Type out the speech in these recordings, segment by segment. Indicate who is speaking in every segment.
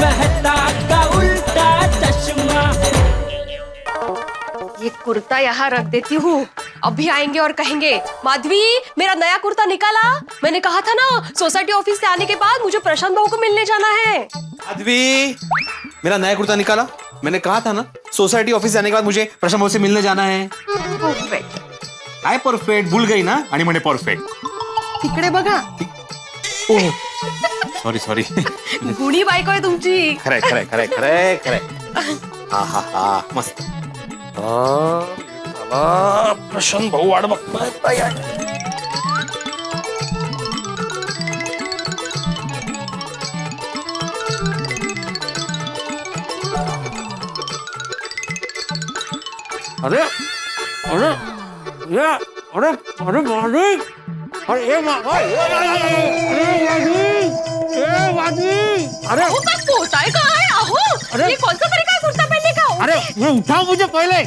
Speaker 1: मेहता का उल्टा चश्मा।
Speaker 2: ये कुर्ता यहाँ रख देती हूँ, अभी आएंगे और कहेंगे माधवी मेरा नया कुर्ता निकाला। मैंने कहा था ना सोसाइटी ऑफिस से आने के बाद मुझे प्रशांत बाबू को मिलने जाना है।
Speaker 3: माधवी मेरा नया कुर्ता निकाला, मैंने कहा था ना सोसाइटी ऑफिस से आने के बाद मुझे प्रशांत बाबू से मिलने जाना है।
Speaker 2: परफेक्ट।
Speaker 3: काय परफेक्ट भूल गई ना आणि म्हणे परफेक्ट।
Speaker 2: तिकडे बघा।
Speaker 3: सॉरी सॉरी
Speaker 2: गुणी बायको आहे तुमची।
Speaker 3: खरंय खरंय खरंय खरंय खरंय। हा हा हा मस्त। प्रशांत भाऊ वाट बघताय।
Speaker 4: अरे अरे ये अरे अरे माधवी अरे ये अरे
Speaker 2: पोताय का है आहो।
Speaker 4: अरे
Speaker 2: ये कौन सा तरीका है कुर्ता पहनने का?
Speaker 4: अरे ये उठाओ मुझे पहले।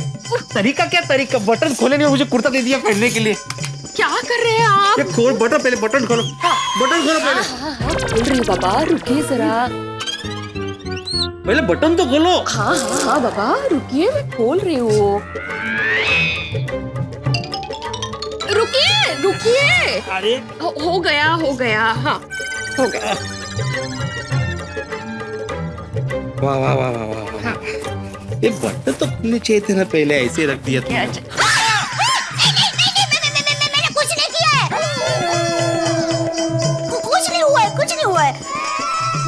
Speaker 4: तरीका क्या तरीका, बटन खोले नहीं और मुझे कुर्ता दे दिया पहनने के लिए।
Speaker 2: क्या कर रहे हैं आप?
Speaker 4: ये खोल बटन, पहले बटन खोलो, बटन खोलो पहले।
Speaker 2: बोल रही बाबा रुकिए जरा।
Speaker 4: पहले बटन तो खोलो।
Speaker 2: हाँ हाँ हाँ बाबा रुकिए मैं खोल रही हूँ। रुकिए रुकिए।
Speaker 4: अरे
Speaker 2: हो गया हाँ हो गया।
Speaker 4: वाह वाह वाह वाह वाह वाह। ये बटन तो खुलने चाहिए थे ना, पहले ऐसे रख दिया तुमने।
Speaker 5: मैंने कुछ नहीं किया है। कुछ नहीं हुआ है, कुछ नहीं हुआ है।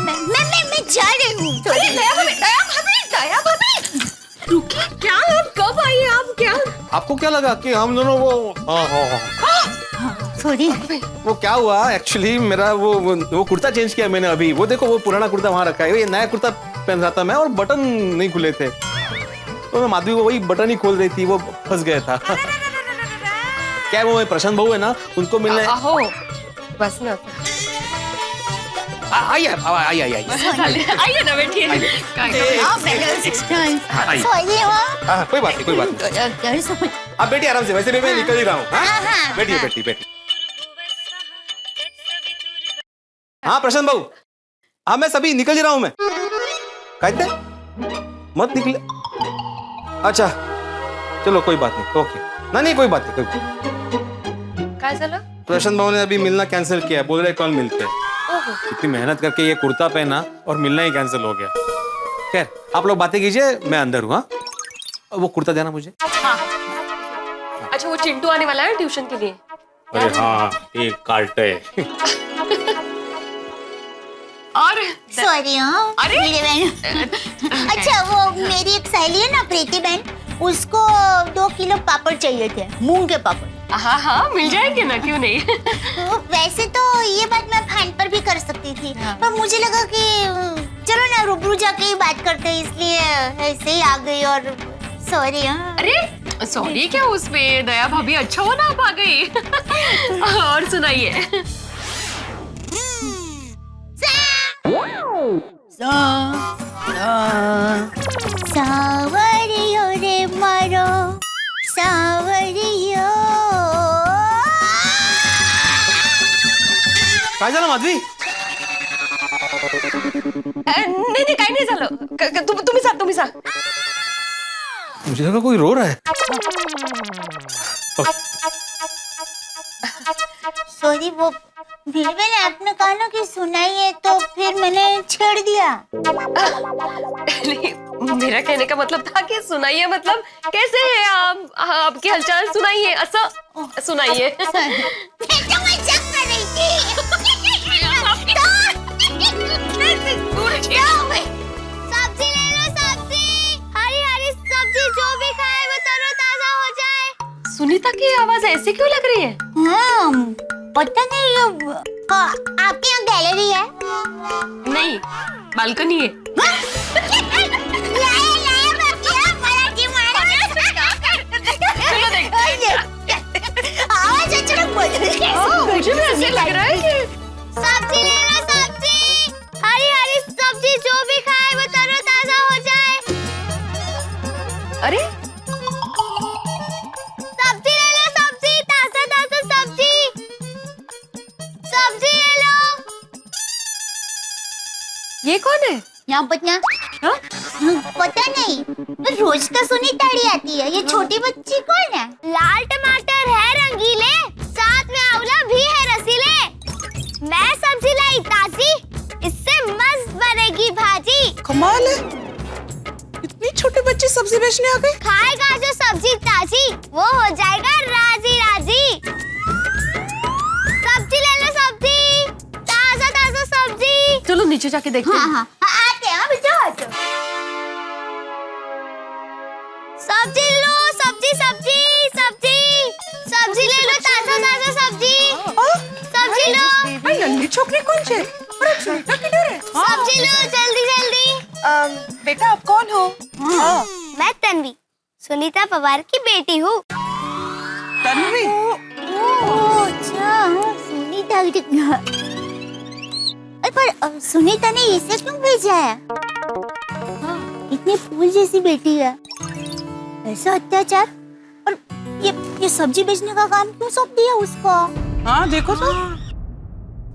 Speaker 5: मैं जा रही हूँ।
Speaker 2: दया भाभी रुकिए, क्या आप कब आई आप? क्या
Speaker 3: आपको क्या लगा कि हम दोनों वो
Speaker 5: सॉरी।
Speaker 3: वो क्या हुआ एक्चुअली, मेरा वो कुर्ता चेंज किया मैंने अभी। वो देखो वो पुराना कुर्ता वहां रखा है, ये नया कुर्ता पहन रहा था मैं और बटन नहीं खुले थे तो मैं माधवी को वही बटन ही खोल रही थी, वो फंस गया था। क्या है वो प्रशांत भाऊ है ना, उनको मिलने।
Speaker 2: आहो बस ना।
Speaker 3: आइए आइए आइए
Speaker 2: आइए ना बैठिए।
Speaker 5: सॉरी
Speaker 3: हाँ कोई बात नहीं कोई बात नहीं। आप बैठिए आराम से, वैसे भी मैं निकल ही रहा हूँ। बैठिए बैठिए बैठिए। हाँ प्रशांत भाऊ, हाँ मैं सभी निकल ही रहा हूँ मैं। कहते मत निकले। अच्छा चलो कोई बात नहीं, ओके। नहीं कोई बात नहीं।
Speaker 2: काय झालं?
Speaker 3: प्रशांत भाऊ ने अभी मिलना कैंसिल किया है, बोल रहे कल मिलते हैं। इतनी मेहनत करके ये कुर्ता पहना और मिलना ही कैंसिल हो गया। खैर आप लोग बातें कीजिए, मैं अंदर हूँ। हाँ वो कुर्ता देना मुझे।
Speaker 2: हाँ। अच्छा वो चिंटू आने वाला है ट्यूशन के लिए।
Speaker 3: अरे हाँ एक कार्टे।
Speaker 2: और
Speaker 5: सॉरी। हाँ
Speaker 2: अरे
Speaker 5: मेरी बहन। अच्छा वो मेरी एक सहेली है ना प्रीति बहन, उसको 2 किलो पापड़ चाहिए थे, मूंग के पापड़।
Speaker 2: हाँ हाँ मिल जाएंगे ना, क्यों नहीं।
Speaker 5: तो वैसे तो ये बात मैं फोन पर भी कर सकती थी, पर मुझे लगा कि चलो ना रूबरू जाके ही बात करते हैं, इसलिए ऐसे ही आ गई। और सॉरी।
Speaker 2: अरे सॉरी क्या उसमें, दया भाभी अच्छा हो ना आप आ गई। और सुनाइए।
Speaker 5: सावरियो रे मारो सावरियो।
Speaker 3: काय झालं माधवी?
Speaker 2: नाही काही नाही झालं। तुम्ही सांग।
Speaker 3: मुझे लगा कोई रो रहा है।
Speaker 5: सॉरी वो मेरी बहन आपने कहा ना कि सुनाइए, तो फिर मैंने छेड़ दिया।
Speaker 2: नहीं मेरा कहने का मतलब था कि सुनाइए, मतलब कैसे है आप, आपकी हलचल सुनाइए, असं सुनाइए।
Speaker 5: मैं तो मजाक कर रही थी। सब्जी ले लो, सब्जी हरी हरी सब्जी, जो भी खाए वो तरोताजा हो जाए।
Speaker 2: सुनीता की आवाज ऐसे क्यों लग रही है?
Speaker 5: हाँ पता नहीं, आपके यहाँ गैलरी है?
Speaker 2: नहीं बालकनी है।
Speaker 5: आवाज अचानक बदल
Speaker 2: मुझे भी ऐसे लग रहा है कि
Speaker 5: सब्जी ले लो, सब्जी हरी हरी सब्जी, जो भी खाए वो तरोताजा हो जाए।
Speaker 2: अरे
Speaker 5: सब्जी ले लो, सब्जी ताजा ताजा सब्जी, सब्जी ले लो।
Speaker 2: ये कौन है?
Speaker 5: यहाँ पतना पता नहीं, तो रोज तो सुनीताड़ी आती है। ये छोटी बच्ची कौन है? लाल टमाटर है रंगीले, साथ में आंवला भी है रसीले। मैं सब्जी लाई ताजी, इससे मस्त बनेगी भाजी।
Speaker 6: कमाल है, इतनी छोटी बच्ची सब्जी बेचने आ गई।
Speaker 5: खाएगा जो सब्जी ताजी, वो हो जाएगा राजी राजी। सब्जी ले लो सब्जी, ताजा ताजा सब्जी।
Speaker 2: चलो नीचे जाके देखते हैं।
Speaker 5: हाँ, आते हैं बेटा। सब्जी लो, सब्जी सब्जी सब्जी सब्जी ले लो, ताजा ताजा सब्जी। सब्जी लो।
Speaker 6: भाई नन्ही छोकरी कौन छे? अरे सुनीता किधर है?
Speaker 5: सब्जी लो जल्दी जल्दी।
Speaker 6: बेटा आप कौन हो?
Speaker 5: मैं तन्वी, सुनीता पवार की बेटी हूँ।
Speaker 6: तन्वी?
Speaker 5: अच्छा, सुनीता। पर सुनीता ने इसे क्यों भेजा है? इतनी फूल जैसी बेटी है, ऐसा अत्याचार। और ये सब्जी बेचने का काम क्यों सौंप दिया उसको?
Speaker 6: हाँ देखो तो।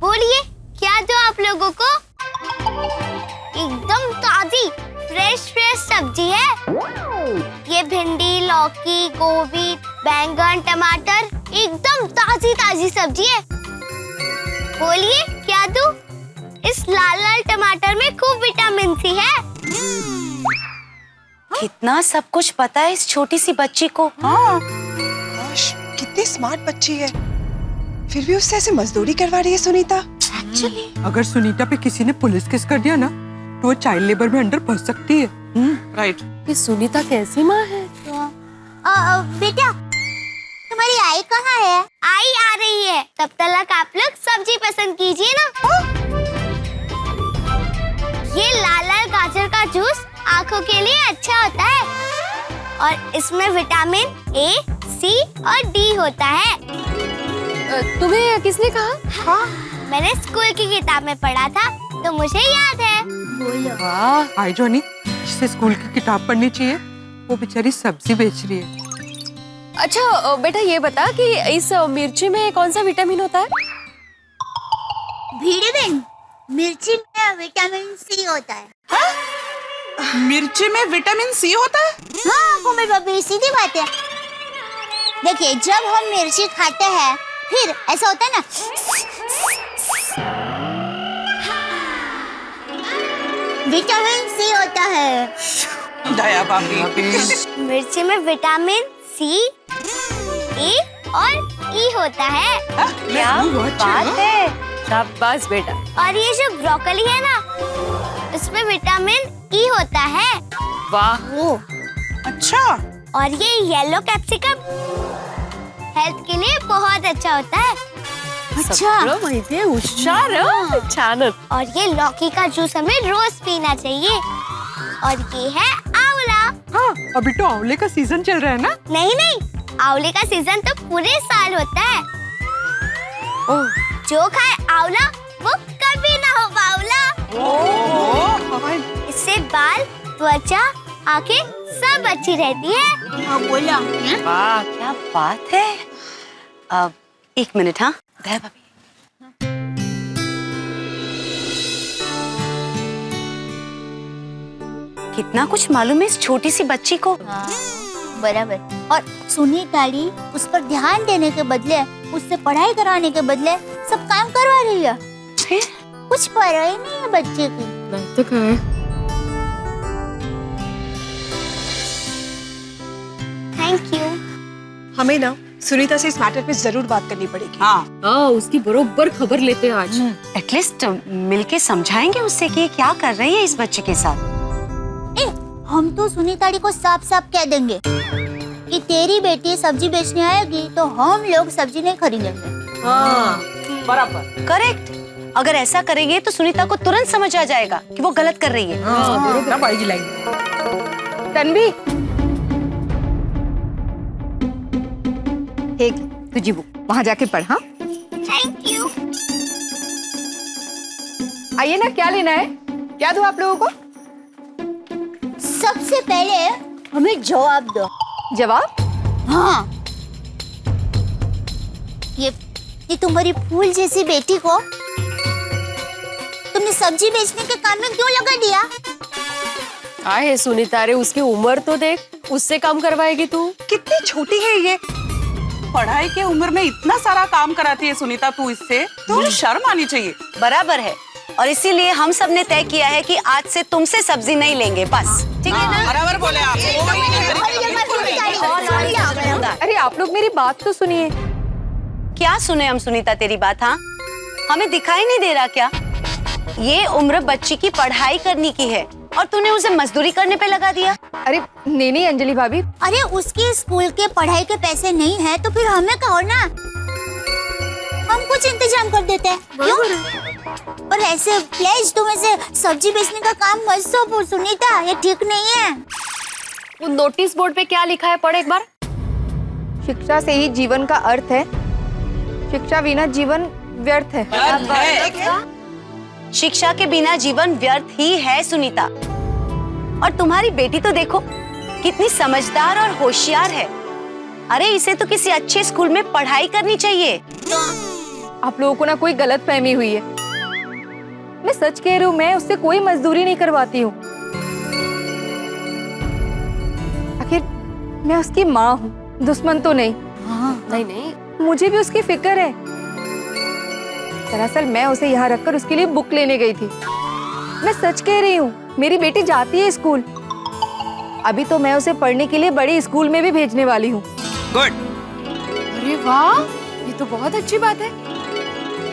Speaker 5: बोलिए क्या दो आप लोगों को? एकदम ताजी फ्रेश सब्जी है। ये भिंडी, लौकी, गोभी, बैंगन, टमाटर, एकदम ताजी सब्जी है। बोलिए क्या दूं? इस लाल टमाटर में खूब विटामिन सी है।
Speaker 7: कितना सब कुछ पता है इस छोटी सी बच्ची को।
Speaker 6: हाँ काश, कितनी स्मार्ट बच्ची है, फिर भी उससे ऐसे मजदूरी करवा रही है सुनीता।
Speaker 8: अगर सुनीता पे किसी ने पुलिस केस कर दिया ना तो वो चाइल्ड लेबर में अंडर फंस सकती है।
Speaker 6: राइट।
Speaker 2: ये सुनीता कैसी माँ है?
Speaker 5: बेटा तुम्हारी आई कहाँ है? आई आ रही है, तब तक आप लोग सब्जी पसंद कीजिए ना। ये लाल गाजर का जूस आंखों के लिए अच्छा होता है और इसमें विटामिन ए, सी और डी होता है।
Speaker 2: तुम्हें किसने कहा?
Speaker 5: हाँ, मैंने स्कूल की किताब में पढ़ा था तो मुझे याद है। बोलो।
Speaker 8: वाह, आई जॉनी, जिसे स्कूल की किताब पढ़नी चाहिए वो बेचारी सब्जी बेच रही है।
Speaker 2: अच्छा बेटा ये बता कि इस मिर्ची में कौन सा विटामिन होता है?
Speaker 5: विटामिन? मिर्ची में विटामिन सी होता है।
Speaker 6: मिर्ची में विटामिन सी होता है?
Speaker 5: हाँ मम्मी पापी, सीधी बात है। देखिए जब हम मिर्ची खाते हैं फिर ऐसा होता है ना, विटामिन सी होता है।
Speaker 6: दया भाभी।
Speaker 5: मिर्ची में विटामिन सी, ए और ई होता है।
Speaker 7: क्या बात है।
Speaker 2: शाबाश बेटा।
Speaker 5: और ये जो ब्रोकली है ना, उसमें विटामिन ई होता है।
Speaker 2: वाह।
Speaker 6: अच्छा।
Speaker 5: और ये येलो कैप्सिकम हेल्थ के लिए बहुत अच्छा होता है।
Speaker 2: सगळं माहितीये, हुशार है। छानच।
Speaker 5: और ये लौकी का जूस हमें रोज पीना चाहिए। और ये है आंवला।
Speaker 8: हाँ, अभी तो आंवले का सीजन चल रहा है ना?
Speaker 5: नहीं, आंवले का सीजन तो पूरे साल होता है। जो खाए आंवला वो कभी ना हो बावला। इससे बाल, त्वचा, आंखें सब अच्छी रहती है। हाँ बोला।
Speaker 7: वाह क्या बात है। अब एक मिनट। हाँ दया भाभी। कितना कुछ मालूम है इस छोटी सी बच्ची को।
Speaker 5: बराबर। और सुनीताड़ी उस पर ध्यान देने के बदले, उससे पढ़ाई कराने के बदले सब काम करवा रही है।
Speaker 7: फिर
Speaker 5: कुछ परवाह ही नहीं है बच्चे की।
Speaker 2: नहीं तो क्या है?
Speaker 5: Thank you.
Speaker 9: हमें ना सुनीता से इस मैटर पे जरूर बात करनी पड़ेगी।
Speaker 2: हाँ, उसकी बरोबर खबर लेते हैं आज।
Speaker 7: एटलीस्ट मिलके समझाएंगे उससे कि ये क्या कर रही है इस बच्चे के साथ।
Speaker 5: हम तो सुनीताड़ी को साफ साफ कह देंगे कि तेरी बेटी सब्जी बेचने आएगी तो हम लोग सब्जी नहीं खरीदेंगे।
Speaker 9: हाँ बराबर।
Speaker 7: करेक्ट। अगर ऐसा करेंगे तो सुनीता को तुरंत समझ आ जाएगा कि वो गलत कर रही है।
Speaker 9: बरोबर आएगी लाइन।
Speaker 2: तन्वी,
Speaker 9: एक तुझी बुक वहाँ जाके पढ़। हाँ
Speaker 5: थैंक यू।
Speaker 9: आइए ना, क्या लेना है? क्या दूं आप लोगों को?
Speaker 5: सबसे पहले हमें जवाब दो।
Speaker 9: जवाब?
Speaker 5: हाँ, ये तुम्हारी फूल जैसी बेटी को तुमने सब्जी बेचने के काम में क्यों लगा दिया?
Speaker 2: आहे सुनीता, रे उसकी उम्र तो देख, उससे काम करवाएगी तू?
Speaker 6: कितनी छोटी है ये।
Speaker 10: पढ़ाई की उम्र में इतना सारा काम कराती है सुनीता तू इससे, तो शर्म आनी चाहिए।
Speaker 7: बराबर है, और इसीलिए हम सब ने तय किया है कि आज से तुमसे सब्जी नहीं लेंगे, बस ठीक है ना?
Speaker 10: बराबर बोले आप।
Speaker 2: अरे आप लोग मेरी बात तो सुनिए।
Speaker 7: क्या सुने हम सुनीता तेरी बात? हाँ, हमें दिखाई नहीं दे रहा क्या? ये उम्र बच्ची की पढ़ाई करने की है और तूने उसे मजदूरी करने पे लगा दिया।
Speaker 2: अरे नहीं अंजलि भाभी,
Speaker 5: अरे उसके स्कूल के पढ़ाई के पैसे नहीं है तो फिर हमें कहो ना, हम कुछ इंतजाम कर देते हैं। क्यों? और ऐसे प्लीज तुम ऐसे सब्जी बेचने का काम मत सौंपो सुनीता, ये ठीक नहीं है।
Speaker 2: वो नोटिस बोर्ड पे क्या लिखा है, पढ़ एक बार।
Speaker 9: शिक्षा से ही जीवन का अर्थ है, शिक्षा बिना जीवन व्यर्थ है।
Speaker 7: शिक्षा के बिना जीवन व्यर्थ ही है सुनीता। और तुम्हारी बेटी तो देखो कितनी समझदार और होशियार है। अरे इसे तो किसी अच्छे स्कूल में पढ़ाई करनी चाहिए।
Speaker 9: आप लोगों को ना कोई गलत फहमी हुई है। मैं सच कह रही हूँ, मैं उससे कोई मजदूरी नहीं करवाती हूँ। आखिर मैं उसकी माँ हूँ, दुश्मन तो नहीं।
Speaker 2: नहीं,
Speaker 9: मुझे भी उसकी फिक्र है। दरअसल मैं उसे यहाँ रखकर उसके लिए बुक लेने गई थी। मैं सच कह रही हूँ, मेरी बेटी जाती है स्कूल। अभी तो मैं उसे पढ़ने के लिए बड़े स्कूल में भी भेजने वाली हूँ।
Speaker 10: गुड।
Speaker 2: अरे वाह, ये तो बहुत अच्छी बात है।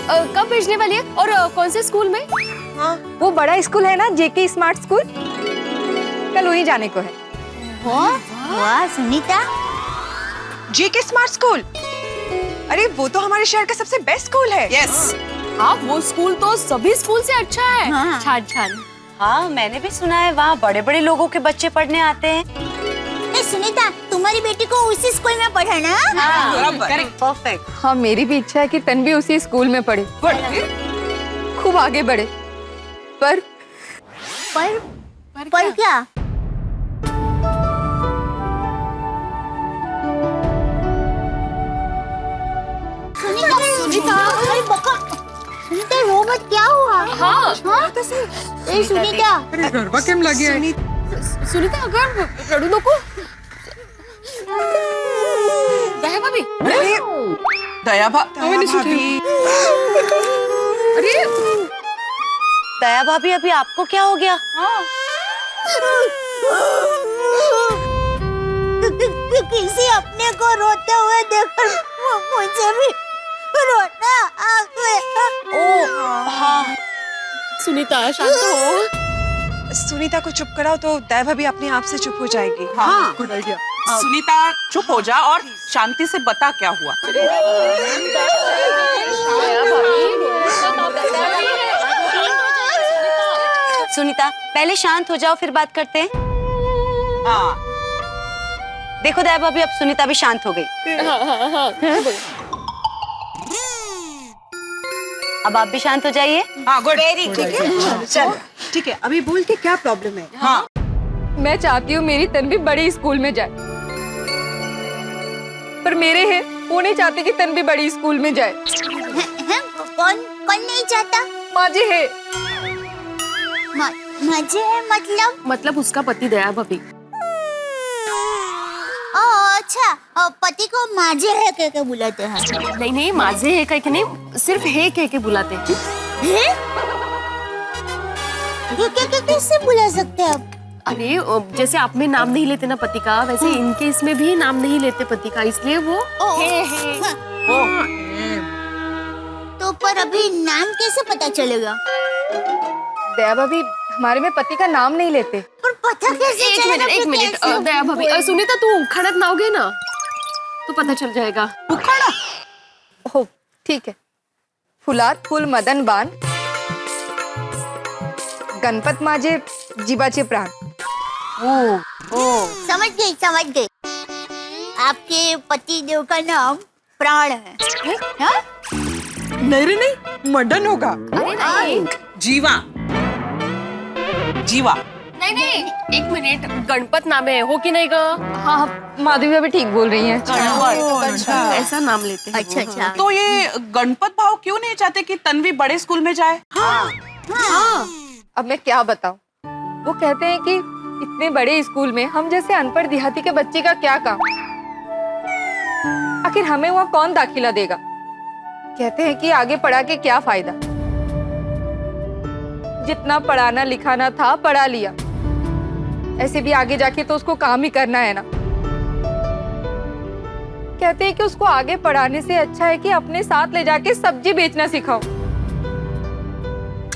Speaker 2: कब भेजने वाली है और कौन से स्कूल में?
Speaker 9: वो बड़ा स्कूल है ना, जेके स्मार्ट स्कूल, कल वहीं जाने को है।
Speaker 5: वाह सुनीता,
Speaker 6: जेके स्मार्ट स्कूल, अरे वो तो हमारे शहर का सबसे बेस्ट स्कूल है।
Speaker 10: यस।
Speaker 2: हाँ, वो स्कूल तो सभी स्कूल से अच्छा है।
Speaker 5: हाँ।
Speaker 2: छान।
Speaker 7: हाँ, मैंने भी सुना है वहाँ बड़े बड़े लोगों के बच्चे पढ़ने आते हैं।
Speaker 5: ए सुनीता, तुम्हारी बेटी को उसी स्कूल में पढ़ाना।
Speaker 7: परफेक्ट।
Speaker 9: हाँ, मेरी भी इच्छा है कि तन्वी उसी स्कूल में पढ़े, खूब आगे बढ़े। पर
Speaker 5: क्या? सुनीता, अरे बका, सुनीता रो मत, क्या हुआ?
Speaker 2: हाँ।
Speaker 5: ए सुनीता,
Speaker 8: अरे गरबा केम लगी है?
Speaker 2: सुनीता अगर रड़ू नको। दया भाभी,
Speaker 10: दया भाभी।
Speaker 2: अरे
Speaker 7: दया भाभी, अभी आपको क्या हो गया?
Speaker 5: किसी अपने को रोते हुए देखकर मुझे भी रोना आ गया।
Speaker 7: हाँ,
Speaker 2: सुनीता शांत हो।
Speaker 6: सुनीता को चुप कराओ तो दया भाभी अपने आप से चुप हो जाएगी।
Speaker 10: हाँ।
Speaker 8: Good idea.
Speaker 10: सुनीता चुप हो जा और शांति से बता क्या हुआ।
Speaker 7: सुनीता पहले शांत हो जाओ, फिर बात करते हैं।
Speaker 10: हाँ।
Speaker 7: देखो दया भाभी, अब सुनीता भी शांत हो गई। अब आप भी शांत हो जाइए।
Speaker 10: हाँ गुड।
Speaker 6: ठीक है, चल ठीक है, अभी बोल के क्या प्रॉब्लम है?
Speaker 10: हाँ।
Speaker 9: मैं चाहती हूँ मेरी तन्वी बड़ी स्कूल में जाए, पर मेरे हैं वो नहीं चाहते कि तन्वी बड़ी स्कूल में जाए।
Speaker 5: कौन नहीं चाहता?
Speaker 9: माजे है।
Speaker 5: मजे है
Speaker 2: मतलब उसका पति दया भाभी।
Speaker 5: अच्छा, पति को माजे है कह के बुलाते हैं।
Speaker 2: नहीं, माजे है कह के नहीं, सिर्फ है कह के बुलाते हैं।
Speaker 5: कैसे बुला सकते हैं आप?
Speaker 2: अरे जैसे आप में नाम नहीं लेते ना पति का, वैसे इनके इसमें भी नाम नहीं लेते पति का, इसलिए वो है।
Speaker 5: तो पर अभी नाम कैसे पता चलेगा?
Speaker 9: दया भाभी हमारे में पति का नाम नहीं लेते।
Speaker 5: पर पता कैसे चलेगा?
Speaker 2: एक मिनट दया भाभी, सुनीता तू खड़क नाओगे ना तो पता चल जाएगा।
Speaker 9: हो ठीक है। फुलात फुल मदन बान, गणपत माझे जीवाचे प्राण।
Speaker 5: समझ गई। आपके पति देव का नाम प्राण है। हाँ?
Speaker 8: नहीं रे नहीं, मदन होगा।
Speaker 2: अरे नहीं,
Speaker 10: जीवा।
Speaker 2: नहीं, एक मिनट, गणपत नाम है, हो कि नहीं गा?
Speaker 9: हाँ, माधवी अभी ठीक बोल रही हैं।
Speaker 2: ऐसा नाम लेते हैं।
Speaker 5: अच्छा।
Speaker 10: तो ये गणपत भाव क्यों नहीं चाहते कि तन्वी बड़े स्कूल में जाए? हाँ।
Speaker 9: हाँ। अब मैं क्या बताऊं? वो कहते हैं कि इतने बड़े स्कूल में हम जैसे अनपढ़ देहाती के बच्चे का क्या काम? आखिर हमें वहाँ कौन दाखिला देगा? कहते हैं कि आगे पढ़ा के क्या फायदा? जितना पढ़ाना लिखाना था पढ़ा लिया, ऐसे भी आगे जाके तो उसको काम ही करना है ना। कहते हैं कि उसको आगे पढ़ाने से अच्छा है कि अपने साथ ले जाके सब्जी बेचना सिखाओ,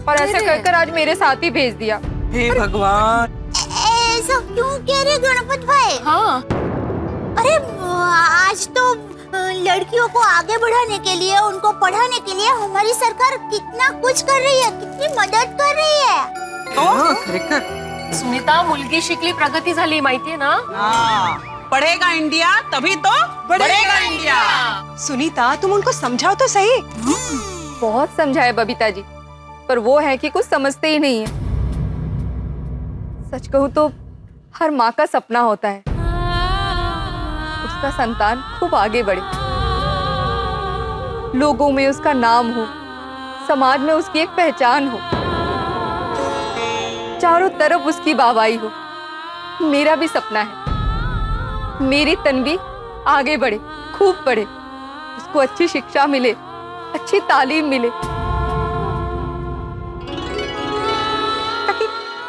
Speaker 9: और ऐसा कर आज मेरे साथ ही भेज दिया।
Speaker 10: हे भगवान,
Speaker 5: ऐसा क्यों कह रहे गणपत भाई?
Speaker 2: हाँ,
Speaker 5: अरे आज तो लड़कियों को आगे बढ़ाने के लिए, उनको पढ़ाने के लिए हमारी सरकार कितना कुछ कर रही है, कितनी मदद कर रही है।
Speaker 8: खरेखर
Speaker 2: सुनीता, मुलगी शिकली प्रगती झाली माहितीये ना?
Speaker 10: हाँ, पढ़ेगा इंडिया तभी तो बढ़ेगा इंडिया।
Speaker 6: सुनीता, तुम उनको समझाओ तो सही।
Speaker 9: बहुत समझाए बबीता जी, पर वो है कि कुछ समझते ही नहीं है। सच कहूं तो हर माँ का सपना होता है उसका संतान खूब आगे बढ़े, लोगों में उसका नाम हो, समाज में उसकी एक पहचान हो, चारों तरफ उसकी वाहवाही हो। मेरा भी सपना है मेरी तन्वी आगे बढ़े, खूब पढ़े, उसको अच्छी शिक्षा मिले, अच्छी तालीम मिले,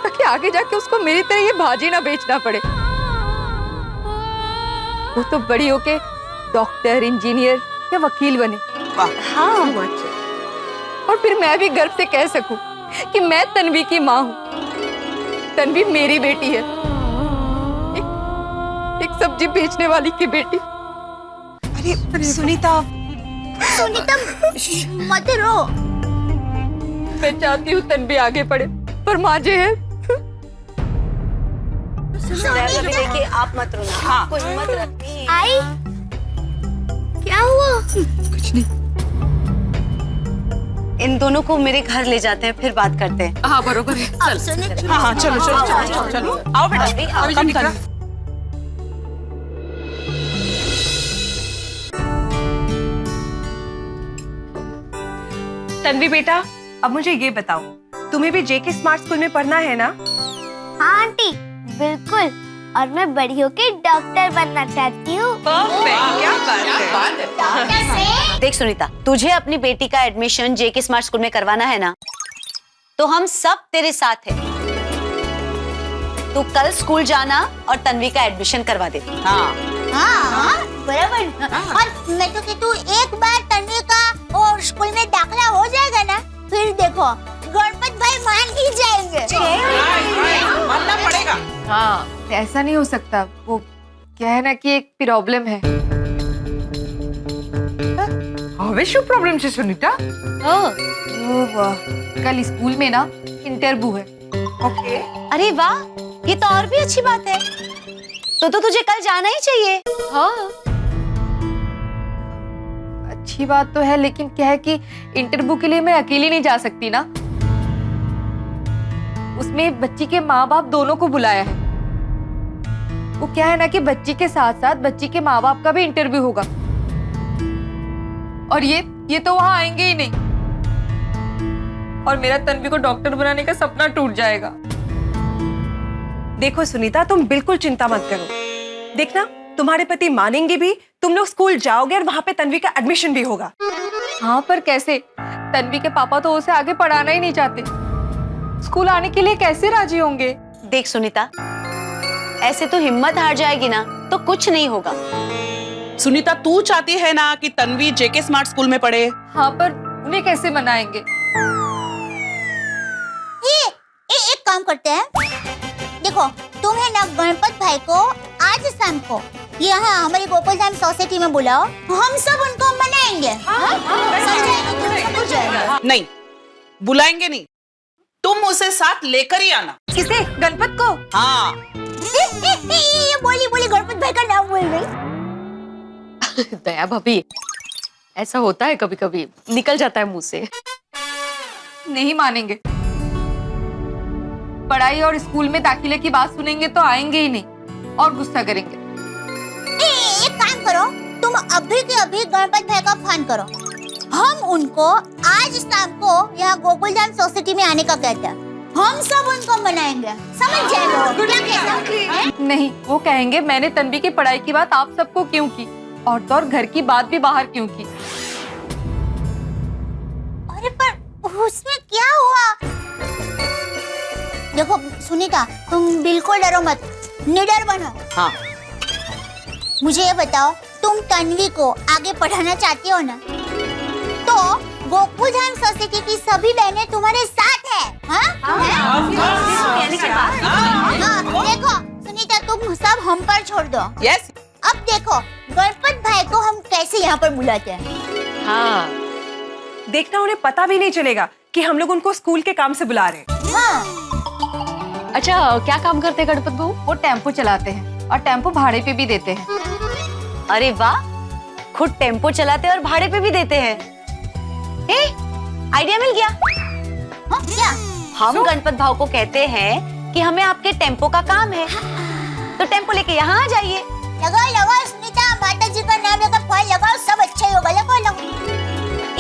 Speaker 9: ताकि आगे जाके उसको मेरी तरह ये भाजी ना बेचना पड़े। वो तो बड़ी होके डॉक्टर, इंजीनियर या वकील बने।
Speaker 10: हाँ,
Speaker 9: और फिर मैं भी गर्व से कह सकूं कि मैं तन्वी की माँ हूँ, तन्वी मेरी बेटी है, एक सब्जी बेचने वाली की बेटी।
Speaker 6: अरे सुनीता,
Speaker 5: सुनीता मत रो।
Speaker 9: मैं चाहती हूँ तन्वी आगे बढ़े, पर माँ जो है
Speaker 7: देखिए, आप मत रोना, आपको हिम्मत रखनी है।
Speaker 5: आई, क्या हुआ?
Speaker 8: कुछ नहीं।
Speaker 7: इन दोनों को मेरे घर ले जाते हैं, फिर बात करते हैं।
Speaker 2: हाँ बरोबर है।
Speaker 5: अब सुनिए,
Speaker 10: हाँ, चलो चलो चलो चलो, आओ बेटा, कम करो।
Speaker 2: तन्वी बेटा, अब मुझे ये बताओ, तुम्हें भी जेके स्मार्ट स्कूल में पढ़ना है ना?
Speaker 5: हाँ आंटी, बिल्कुल। और मैं बड़ी होके डॉक्टर बनना चाहती हूँ।
Speaker 2: क्या बात है।
Speaker 5: डॉक्टर से
Speaker 7: देख सुनीता, तुझे अपनी बेटी का एडमिशन जेके स्मार्ट स्कूल में करवाना है ना, तो हम सब तेरे साथ हैं। तू कल स्कूल जाना और तन्वी का एडमिशन करवा दे।
Speaker 10: हाँ,
Speaker 5: हाँ, बराबर। और मैं तो कहती हूँ, एक बार तन्वी का और स्कूल में दाखिला हो जाएगा ना, फिर देखो गणपत भाई मान ही जाएंगे।
Speaker 10: मानना पड़ेगा।
Speaker 9: हाँ, ऐसा नहीं हो सकता। वो क्या है ना कि एक प्रॉब्लम है।
Speaker 8: હવે શું પ્રોબ્લેમ છે સુનીતા?
Speaker 9: हाँ, वो कल स्कूल में ना इंटरव्यू है।
Speaker 8: ઓકે।
Speaker 7: अरे वाह, ये तो और भी अच्छी बात है। तो तुझे कल जाना ही चाहिए।
Speaker 9: हाँ, अच्छी बात तो है, लेकिन क्या है कि इंटरव्यू के लिए मैं अकेली नहीं जा सकती ना। उसमें बच्ची के माँ बाप दोनों को बुलाया है। वो क्या है ना कि बच्ची के साथ साथ बच्ची के माँ बाप का भी इंटरव्यू होगा, और ये तो वहां आएंगे ही नहीं, और मेरा तन्वी को डॉक्टर बनाने का सपना टूट जाएगा।
Speaker 2: देखो सुनीता, तुम बिल्कुल चिंता मत करो। देखना, तुम्हारे पति मानेंगे भी, तुम लोग स्कूल जाओगे और वहाँ पे तन्वी का एडमिशन भी होगा।
Speaker 9: हाँ, पर कैसे? तन्वी के पापा तो उसे आगे पढ़ाना ही नहीं चाहते। स्कूल आने के लिए कैसे राजी होंगे?
Speaker 7: देख सुनीता, ऐसे तो हिम्मत हार जाएगी ना तो कुछ नहीं होगा।
Speaker 10: सुनीता, तू चाहती है ना कि तन्वी जेके स्मार्ट स्कूल में पढ़े?
Speaker 9: हाँ, पर उन्हें कैसे मनाएंगे?
Speaker 5: एक काम करते हैं, देखो तुम है ना गणपत भाई को आज शाम को यहाँ हमारी गोकुलधाम सोसाइटी में बुलाओ, हम सब उनको मनाएंगे।
Speaker 10: नहीं, बुलाएंगे नहीं, तुम उसे साथ लेकर ही आना।
Speaker 2: किसे? गणपत को?
Speaker 10: हाँ,
Speaker 5: ये बोली गणपत भाई का नाम बोल रही।
Speaker 2: दया भाभी, ऐसा होता है कभी कभी, निकल जाता है मुंह से।
Speaker 9: नहीं मानेंगे। पढ़ाई और स्कूल में दाखिले की बात सुनेंगे तो आएंगे ही नहीं और गुस्सा करेंगे।
Speaker 5: एक काम करो, तुम अभी के अभी गणपत भाई का फोन करो हम उनको आज शाम को यहाँ गोकुलधाम सोसाइटी में आने का कहते हैं। हम सब उनको मनाएंगे, समझ जाएगा? क्या कहता है?
Speaker 9: नहीं, वो कहेंगे मैंने तन्वी की पढ़ाई की बात आप सबको क्यों की, और तो और घर की बात भी बाहर क्यों की।
Speaker 5: अरे पर उसमें क्या हुआ? देखो सुनीता, तुम बिल्कुल डरो मत, निडर बनो।
Speaker 10: हाँ।
Speaker 5: मुझे ये बताओ, तुम तन्वी को आगे पढ़ाना चाहती हो ना? तो गोकुलधाम सोसाइटी की सभी बहनें तुम्हारे साथ है, हाँ? देखो सुनीता, तुम सब हम पर छोड़ दो।
Speaker 10: यस।
Speaker 5: अब देखो गणपत भाई को हम कैसे यहाँ पर बुलाते हैं।
Speaker 2: हाँ, देखना उन्हें पता भी नहीं चलेगा कि हम लोग उनको स्कूल के काम से बुला रहे हैं।
Speaker 5: हाँ।
Speaker 2: अच्छा, क्या काम करते हैं गणपत बहू?
Speaker 9: वो टेम्पो चलाते हैं और टेम्पो भाड़े पे भी देते हैं।
Speaker 7: अरे वाह, खुद टेम्पो चलाते हैं और भाड़े पे भी देते हैं। आइडिया मिल गया।
Speaker 5: हाँ, क्या?
Speaker 7: हम गणपत भाव को कहते हैं कि हमें आपके टेम्पो का काम है, तो टेम्पो लेके यहाँ आ जाइए।
Speaker 5: लगाओ लगाओ सुनीता, माता जी का नाम लेकर फॉल लगाओ, सब अच्छा ही होगा। लगाओ लगाओ।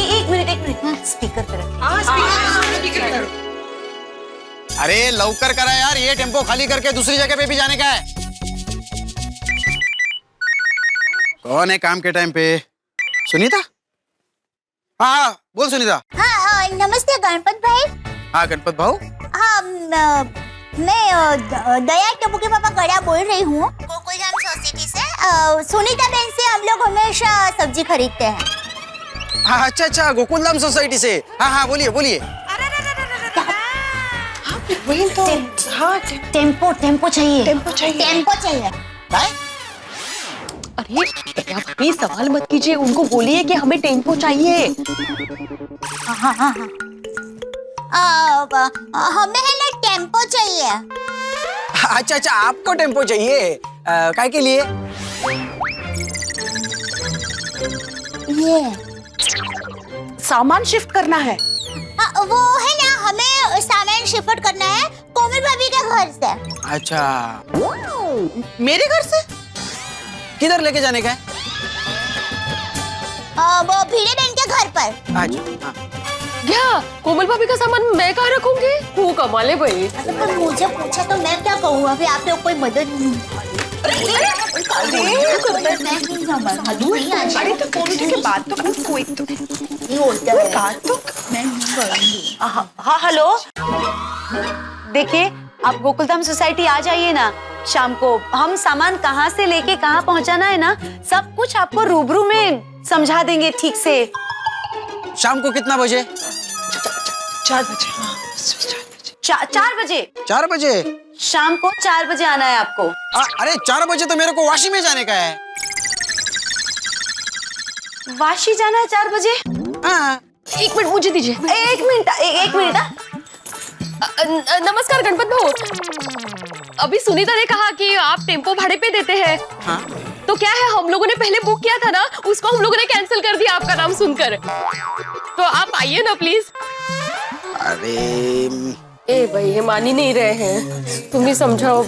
Speaker 7: एक मिनट, स्पीकर पे रखिए।
Speaker 11: अरे लवकर करा यार, ये टेम्पो खाली करके दूसरी जगह पे भी जाने का है। कौन है काम के टाइम पे? सुनीता? हाँ बोल सुनीता।
Speaker 5: हाँ नमस्ते गणपत भाई।
Speaker 11: हाँ गणपत भाऊ।
Speaker 5: हाँ मैं दया टप्पू के पापा गड़ा बोल रही हूँ, गोकुलधाम सोसाइटी से। सुनीता बहन से हम लोग हमेशा सब्जी खरीदते हैं।
Speaker 11: हाँ अच्छा, गोकुलधाम सोसाइटी से। हाँ बोलिए बोलिए।
Speaker 6: वही तो। हाँ,
Speaker 5: टेम्पो चाहिए।
Speaker 6: टेम्पो चाहिए।
Speaker 2: अरे भाई, सवाल मत कीजिए, उनको बोलिए कि हमें टेम्पो चाहिए।
Speaker 5: हाँ। हमें है ना टेम्पो चाहिए।
Speaker 11: अच्छा, आपको टेम्पो चाहिए? काय के लिए?
Speaker 5: ये
Speaker 10: सामान शिफ्ट करना है।
Speaker 5: हाँ, वो है ना, हमें सामान शिफ्ट करना है कोमल भाभी के घर से।
Speaker 11: अच्छा,
Speaker 10: मेरे घर से?
Speaker 11: किधर लेके जाने का है?
Speaker 5: वो भीड़े बहन के घर पर।
Speaker 11: अच्छा, हाँ।
Speaker 2: क्या कोमल भाभी का सामान मैं कहाँ रखूंगी? वो कमाले भाई।
Speaker 5: पर मुझे पूछा तो मैं क्या कहूँ, अभी आप लोग कोई मदद नहीं।
Speaker 6: अरे तो कोमल की बात तो कोई तो बात तो मैं नहीं करूँगी।
Speaker 7: हाँ हेलो, देखिए आप गोकुलधाम सोसाइटी आ जाइए ना शाम को। हम सामान कहाँ से लेके कहाँ पहुँचाना है ना, सब कुछ आपको रूबरू में समझा देंगे ठीक से।
Speaker 11: शाम को कितना बजे?
Speaker 6: 4 बजे।
Speaker 7: 4 बजे।
Speaker 11: 4 बजे?
Speaker 7: शाम को 4 बजे आना है आपको।
Speaker 11: अरे 4 बजे तो मेरे को वाशी में जाने का है।
Speaker 7: वाशी जाना है 4 बजे?
Speaker 11: हाँ।
Speaker 2: 1 मिनट मुझे दीजिए।
Speaker 7: एक मिनट।
Speaker 2: नमस्कार गणपत भाऊ। अभी सुनीता ने कहा कि आप टेम्पो भाड़े पे देते हैं।
Speaker 11: हाँ?
Speaker 2: तो क्या है, हम लोगों ने पहले बुक किया था ना, उसको हम लोगों ने कैंसिल कर दिया आपका नाम सुनकर। तो आप आइए ना प्लीज।
Speaker 11: अरे
Speaker 2: ए भाई, ये मान ही नहीं रहे हैं, तुम ही समझाओ।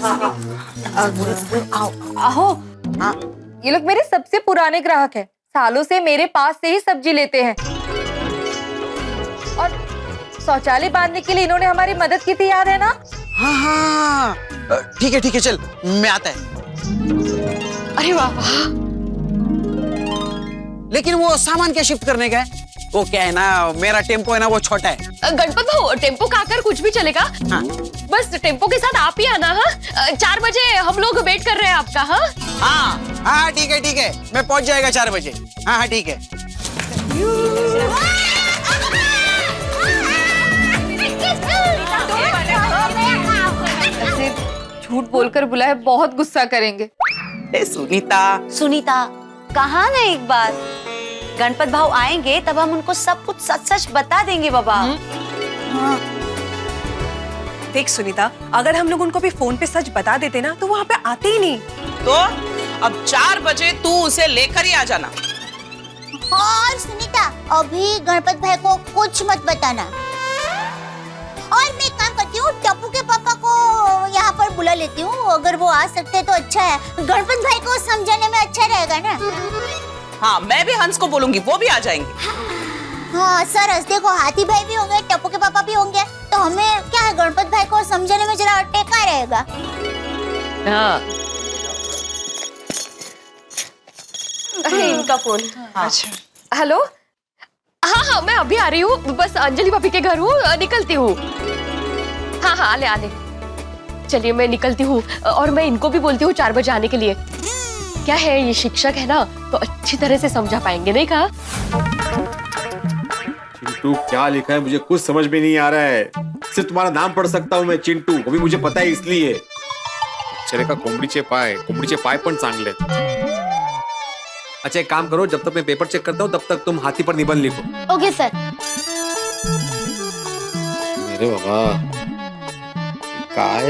Speaker 9: आहो, ये लोग मेरे सबसे पुराने ग्राहक हैं, सालों से मेरे पास से ही सब्जी लेते हैं। और शौचालय बांधने के लिए इन्होंने हमारी मदद की थी, याद है ना?
Speaker 11: हाँ, ठीक है चल, मैं आता है।
Speaker 2: अरे वाह।
Speaker 11: लेकिन वो सामान क्या शिफ्ट करने का है? वो क्या है ना, मेरा टेम्पो है ना, वो छोटा है।
Speaker 2: गणपत भाऊ, टेम्पो का आकर कुछ भी चलेगा।
Speaker 11: हाँ।
Speaker 2: बस टेम्पो के साथ आप ही आना। हाँ, 4 बजे हम लोग वेट कर रहे हैं आपका।
Speaker 11: हाँ ठीक है, मैं पहुंच जाएगा 4 बजे। हाँ ठीक है।
Speaker 9: झूठ बोलकर बुलाए, बहुत गुस्सा करेंगे।
Speaker 10: सुनीता
Speaker 7: कहा ना एक बार, गणपत भाव आएंगे तब हम उनको सब कुछ सच बता देंगे बाबा।
Speaker 2: देख सुनीता, अगर हम लोग उनको भी फोन पे सच बता देते ना, तो वहाँ पे आते ही नहीं।
Speaker 10: तो अब 4 बजे तू उसे लेकर ही आ जाना।
Speaker 5: और सुनीता, अभी गणपत भाई को कुछ मत बताना। और मैं एक काम करती हूँ, टप्पू के पापा को यहाँ पर बुला लेती हूँ। अगर वो आ सकते हैं तो अच्छा है, गणपत भाई को समझाने में अच्छा रहेगा ना।
Speaker 10: हाँ, मैं भी हंस को बोलूंगी, वो भी आ जाएंगे।
Speaker 5: हाँ सरस, देखो हाथी भाई भी होंगे, टप्पू के पापा भी होंगे, तो हमें क्या है, गणपत भाई को समझने में जरा टेका रहेगा।
Speaker 2: हाँ। अरे इनका फोन।
Speaker 6: अच्छा
Speaker 2: हेलो। हाँ हाँ मैं अभी आ रही हूँ, बस अंजलि भाभी के घर हूँ, निकलती हूँ। हाँ हाँ आले आले। चलिए मैं निकलती हूँ, और मैं इनको भी बोलती हूँ 4 बजे आने के लिए। क्या है, ये शिक्षक है ना, तो अच्छी तरह से समझा पाएंगे, नहीं कहा?
Speaker 3: चिंटू क्या लिखा है मुझे कुछ समझ में नहीं आ रहा है। सिर्फ तुम्हारा नाम पढ़ सकता हूँ मैं, चिंटू, वो भी मुझे पता है इसलिए। चले का कोंबडीचे पाय पण चांगले। अच्छा एक काम करो, जब तक मैं पेपर चेक करता हूँ तब तक तुम हाथी पर निबंध लिखो।
Speaker 5: Okay sir.
Speaker 3: मेरे बाबा काय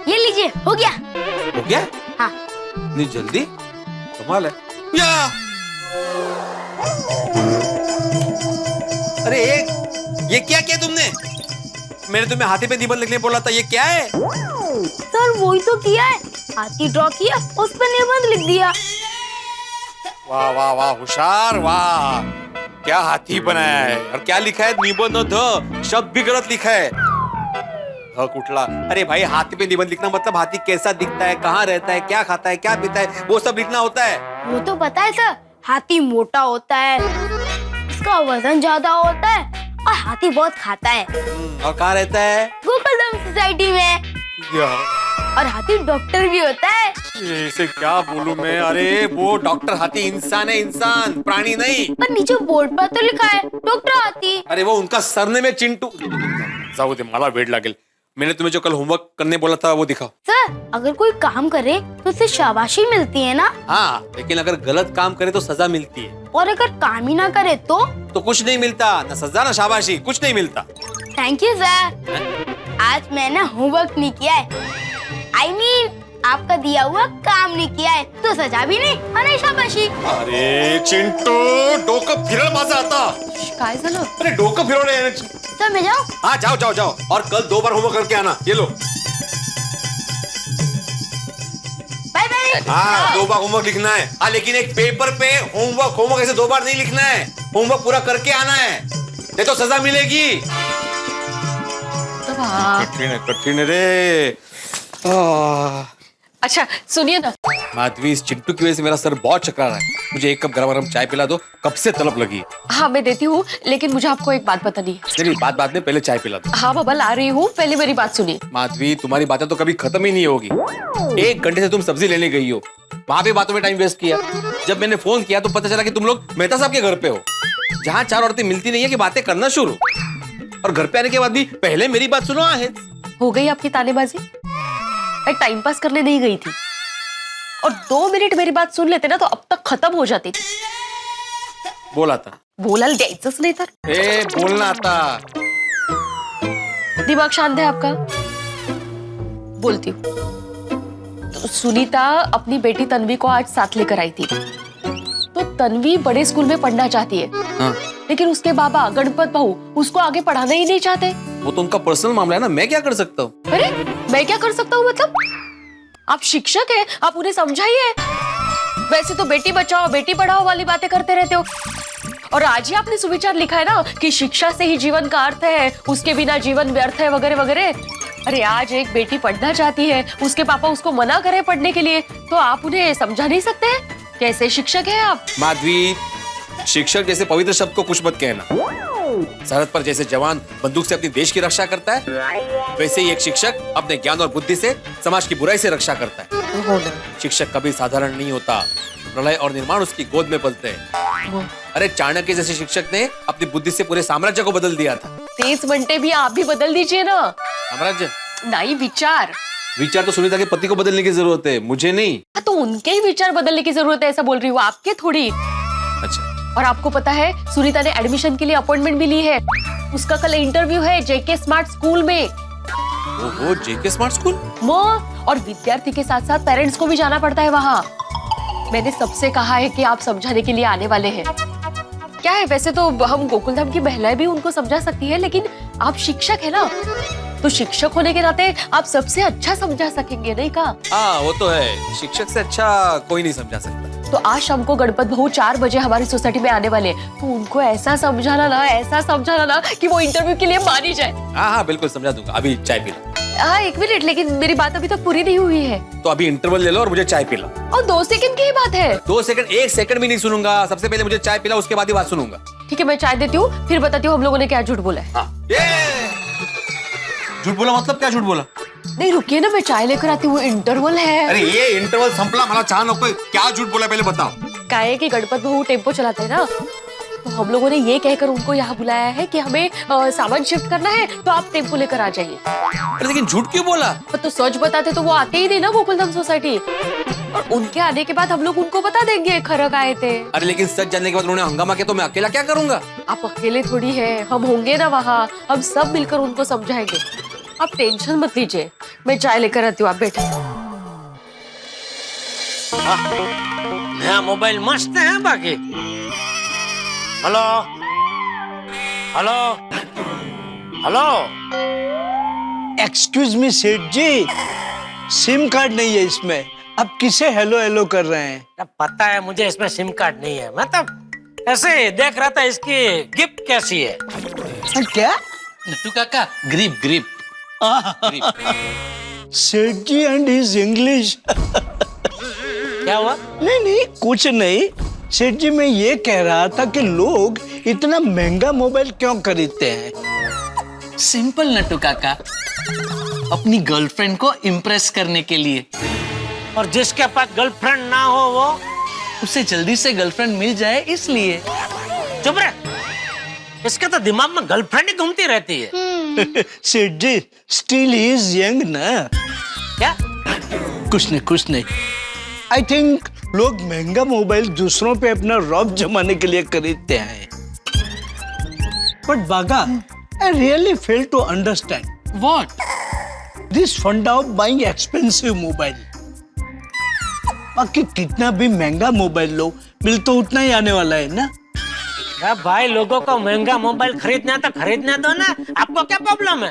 Speaker 5: ये लीजिए, हो गया।
Speaker 3: हो गया?
Speaker 5: हाँ।
Speaker 3: इतनी जल्दी? कमाल है। या! अरे ये क्या किया तुमने? मैंने तुम्हें हाथी पे निबंध लिखने बोला था, ये क्या है?
Speaker 5: सर वही तो किया है, हाथी ड्रॉ किया, उस पर निबंध लिख दिया।
Speaker 3: वाह वाह वाह, होशियार, वाह। क्या हाथी बनाया है और क्या लिखा है? निबंध ध शब्द भी गलत लिखा है। कुटला। अरे भाई हाथी पे निबंध लिखना मतलब हाथी कैसा दिखता है, कहाँ रहता है, क्या खाता है, क्या पीता है, वो सब लिखना होता है।
Speaker 5: वो तो पता है सर, हाथी मोटा होता है, उसका वजन ज्यादा होता है और हाथी बहुत खाता है।
Speaker 3: और कहाँ रहता है?
Speaker 5: गोकुलधाम सोसाइटी में। और हाथी डॉक्टर भी होता है।
Speaker 3: इसे क्या बोलूं मैं? अरे वो डॉक्टर हाथी इंसान है, इंसान, प्राणी नहीं।
Speaker 5: पर नीचे बोर्ड पर तो लिखा है डॉक्टर हाथी।
Speaker 3: अरे वो उनका सरनेम है चिंटू। जाऊ दे, मला वेड लागेल। मैंने तुम्हें जो कल होमवर्क करने बोला था वो दिखाओ।
Speaker 5: सर अगर कोई काम करे तो उसे शाबाशी मिलती है ना?
Speaker 3: हाँ, लेकिन अगर गलत काम करे तो सजा मिलती है।
Speaker 5: और अगर काम ही ना करे तो
Speaker 3: कुछ नहीं मिलता, ना सजा ना शाबाशी, कुछ नहीं मिलता।
Speaker 5: थैंक यू सर, आज मैंने होमवर्क नहीं किया है, I mean, आपका दिया हुआ काम नहीं किया है, तो सजा भी नहीं और नहीं शाबाशी।
Speaker 3: अरे चिंटू, डोकं फिरल माझं आता।
Speaker 2: काय झालं?
Speaker 3: अरे डोकं फिरवलंय।
Speaker 5: सर मैं जाऊँ?
Speaker 3: हाँ जाओ जाओ जाओ, और कल 2 बार होमवर्क करके आना। ये लो।
Speaker 5: Bye bye.
Speaker 3: हाँ 2 बार होमवर्क लिखना है। हाँ लेकिन एक पेपर पे होमवर्क ऐसे 2 बार नहीं लिखना है, होमवर्क पूरा करके आना है, नहीं तो सजा मिलेगी। कठिन है रे।
Speaker 2: अच्छा सुनिए ना,
Speaker 3: माधवी, इस चिंटू की वजह से मेरा सर बहुत चकरा रहा है। मुझे 1 कप गरम चाय पिला दो, कब से तलब लगी।
Speaker 2: हाँ मैं देती हूँ, लेकिन मुझे आपको एक बात बतानी है।
Speaker 3: चलिए बात में, पहले चाय पिला दो।
Speaker 2: हाँ बाबा ला रही हूँ, पहले मेरी बात सुनिए।
Speaker 3: माधवी, तुम्हारी बातें तो कभी खत्म ही नहीं होगी। 1 घंटे से तुम सब्जी लेने गई हो, वहां पे बातों में टाइम वेस्ट किया। जब मैंने फोन किया तो पता चला कि तुम लोग मेहता साहब के घर पे हो, जहाँ 4 औरतें मिलती नहीं है कि बातें करना शुरू, और घर पे आने के बाद भी पहले मेरी बात सुनो। आहे
Speaker 2: हो गई आपकी तानेबाजी? मैं टाइम पास करने नहीं गई थी, और 2 मिनट मेरी बात सुन लेते ना तो अब तक खत्म हो जाती थी।
Speaker 3: बोला था,
Speaker 2: बोलायला द्यायचंच नाही तर।
Speaker 3: बोलना आता।
Speaker 2: दिमाग शांत है आपका? बोलती हूँ। तो सुनीता अपनी बेटी तन्वी को आज साथ लेकर आई थी। तो तन्वी बड़े स्कूल में पढ़ना चाहती है।
Speaker 3: हाँ।
Speaker 2: लेकिन उसके बाबा गणपत भाऊ उसको आगे पढ़ाना ही नहीं चाहते।
Speaker 3: वो तो उनका पर्सनल मामला है ना, मैं क्या कर सकता हूँ?
Speaker 2: अरे मैं क्या कर सकता हूँ मतलब? आप शिक्षक हैं, आप उन्हें समझाइए। वैसे तो बेटी बचाओ बेटी पढ़ाओ वाली बातें करते रहते हो, और आज ही आपने सुविचार लिखा है ना कि शिक्षा से ही जीवन का अर्थ है, उसके बिना जीवन व्यर्थ है, वगैरह वगैरह। अरे आज एक बेटी पढ़ना चाहती है, उसके पापा उसको मना करे पढ़ने के लिए, तो आप उन्हें समझा नहीं सकते? कैसे शिक्षक हैं आप?
Speaker 3: माधवी, शिक्षक जैसे पवित्र शब्द को कुछ मत कहना। सरहद पर जैसे जवान बंदूक से अपनी देश की रक्षा करता है, वैसे ही एक शिक्षक अपने ज्ञान और बुद्धि से समाज की बुराई से रक्षा करता है। शिक्षक कभी साधारण नहीं होता, प्रलय और निर्माण उसकी गोद में पलते हैं। अरे चाणक्य जैसे शिक्षक ने अपनी बुद्धि से पूरे साम्राज्य को बदल दिया था।
Speaker 2: 30 घंटे भी आप भी बदल दीजिए ना।
Speaker 3: साम्राज्य
Speaker 2: नहीं, विचार।
Speaker 3: विचार तो सुनीता के पति को बदलने की जरूरत है, मुझे नहीं।
Speaker 2: तो उनके ही विचार बदलने की जरूरत है, ऐसा बोल रही हूँ, आपके थोड़ी।
Speaker 3: अच्छा।
Speaker 2: और आपको पता है सुनीता ने एडमिशन के लिए अपॉइंटमेंट भी ली है। उसका कल इंटरव्यू है जेके स्मार्ट स्कूल में।
Speaker 3: ओहो, जेके स्मार्ट स्कूल?
Speaker 2: और विद्यार्थी के साथ साथ पेरेंट्स को भी जाना पड़ता है वहाँ। मैंने सबसे कहा है कि आप समझाने के लिए आने वाले हैं। क्या है, वैसे तो हम गोकुलधाम की महिलाएं भी उनको समझा सकती है, लेकिन आप शिक्षक है ना, तो शिक्षक होने के नाते आप सबसे अच्छा समझा सकेंगे, नहीं का?
Speaker 3: हाँ वो तो है, शिक्षक से अच्छा कोई नहीं समझा सकता।
Speaker 2: तो आज शाम को गणपत बहू 4 बजे हमारी सोसाइटी में आने वाले हैं, तो उनको ऐसा समझाना ना कि वो इंटरव्यू के लिए मानी जाए।
Speaker 3: हाँ बिल्कुल समझा दूंगा। अभी चाय पी लो।
Speaker 2: हाँ 1 मिनट, लेकिन मेरी बात अभी तक पूरी नहीं हुई है।
Speaker 3: तो अभी इंटरवल ले लो और मुझे चाय पिला।
Speaker 2: और 2 सेकंड की ही बात है।
Speaker 3: 2 सेकंड, 1 सेकंड भी नहीं सुनूंगा। सबसे पहले मुझे चाय पिला, उसके बाद ही बात सुनूंगा।
Speaker 2: ठीक है, मैं चाय देती हूँ, फिर बताती हूँ हम लोगों ने क्या झूठ बोला है।
Speaker 3: हाँ। झूठ बोला मतलब क्या झूठ बोला?
Speaker 2: नहीं रुकिए ना, मैं चाय लेकर आती हूँ, इंटरवल है।
Speaker 3: अरे ये इंटरवल संपला, मला चाह नको। क्या झूठ बोला पहले बताओ।
Speaker 2: काहे कि गणपत बहू टेम्पो चलाते हैं ना, तो हम लोगों ने ये कहकर उनको यहाँ बुलाया है कि हमें सामान शिफ्ट करना है, तो आप टेम्पो लेकर आ जाइए।
Speaker 3: अरे लेकिन झूठ क्यों बोला?
Speaker 2: तो सच बताते तो वो आते ही नहीं ना गोकुलधाम सोसाइटी, और उनके आने के बाद हम लोग उनको बता देंगे खरक आए थे।
Speaker 3: अरे लेकिन सच जानने के बाद उन्होंने हंगामा किया तो मैं अकेला क्या करूंगा?
Speaker 2: आप अकेले थोड़ी है, हम होंगे ना वहाँ, हम सब मिलकर उनको समझाएंगे। आप टेंशन मत लीजिए, मैं चाय लेकर आती हूँ, आप बैठे।
Speaker 1: नया मोबाइल मस्त है बाकी। Hello hello hello,
Speaker 12: excuse me सेठ जी, सिम कार्ड नहीं है इसमें, आप किसे हेलो हेलो कर रहे हैं?
Speaker 1: पता है मुझे इसमें सिम कार्ड नहीं है, मतलब ऐसे देख रहा था इसकी गिफ्ट कैसी है।
Speaker 12: क्या?
Speaker 1: नट्टू काका, ग्रिप ग्रिप।
Speaker 12: सेठ जी एंड हिज इंग्लिश।
Speaker 1: क्या हुआ?
Speaker 12: नहीं कुछ नहीं सेठ जी, मैं ये कह रहा था कि लोग इतना महंगा मोबाइल क्यों खरीदते हैं?
Speaker 1: सिंपल नट्टू काका, अपनी गर्लफ्रेंड को इम्प्रेस करने के लिए। और जिसके पास गर्लफ्रेंड ना हो वो उसे जल्दी से गर्लफ्रेंड मिल जाए इसलिए। चुप रहे, इसके तो दिमाग में गर्लफ्रेंड ही घूमती रहती है।
Speaker 12: सेठ जी स्टिल ही इज यंग ना।
Speaker 1: क्या?
Speaker 12: कुछ नहीं आई थिंक लोग महंगा मोबाइल दूसरों पे अपना रौब जमाने के लिए खरीदते हैं। बट बागा, I really fail to understand
Speaker 1: what
Speaker 12: this funda of buying expensive mobile. बाकी कितना भी महंगा मोबाइल लो, बिल तो उतना ही आने वाला है ना।
Speaker 1: भाई लोगों को महंगा मोबाइल खरीदना तो खरीदने दो ना, आपको क्या प्रॉब्लम है?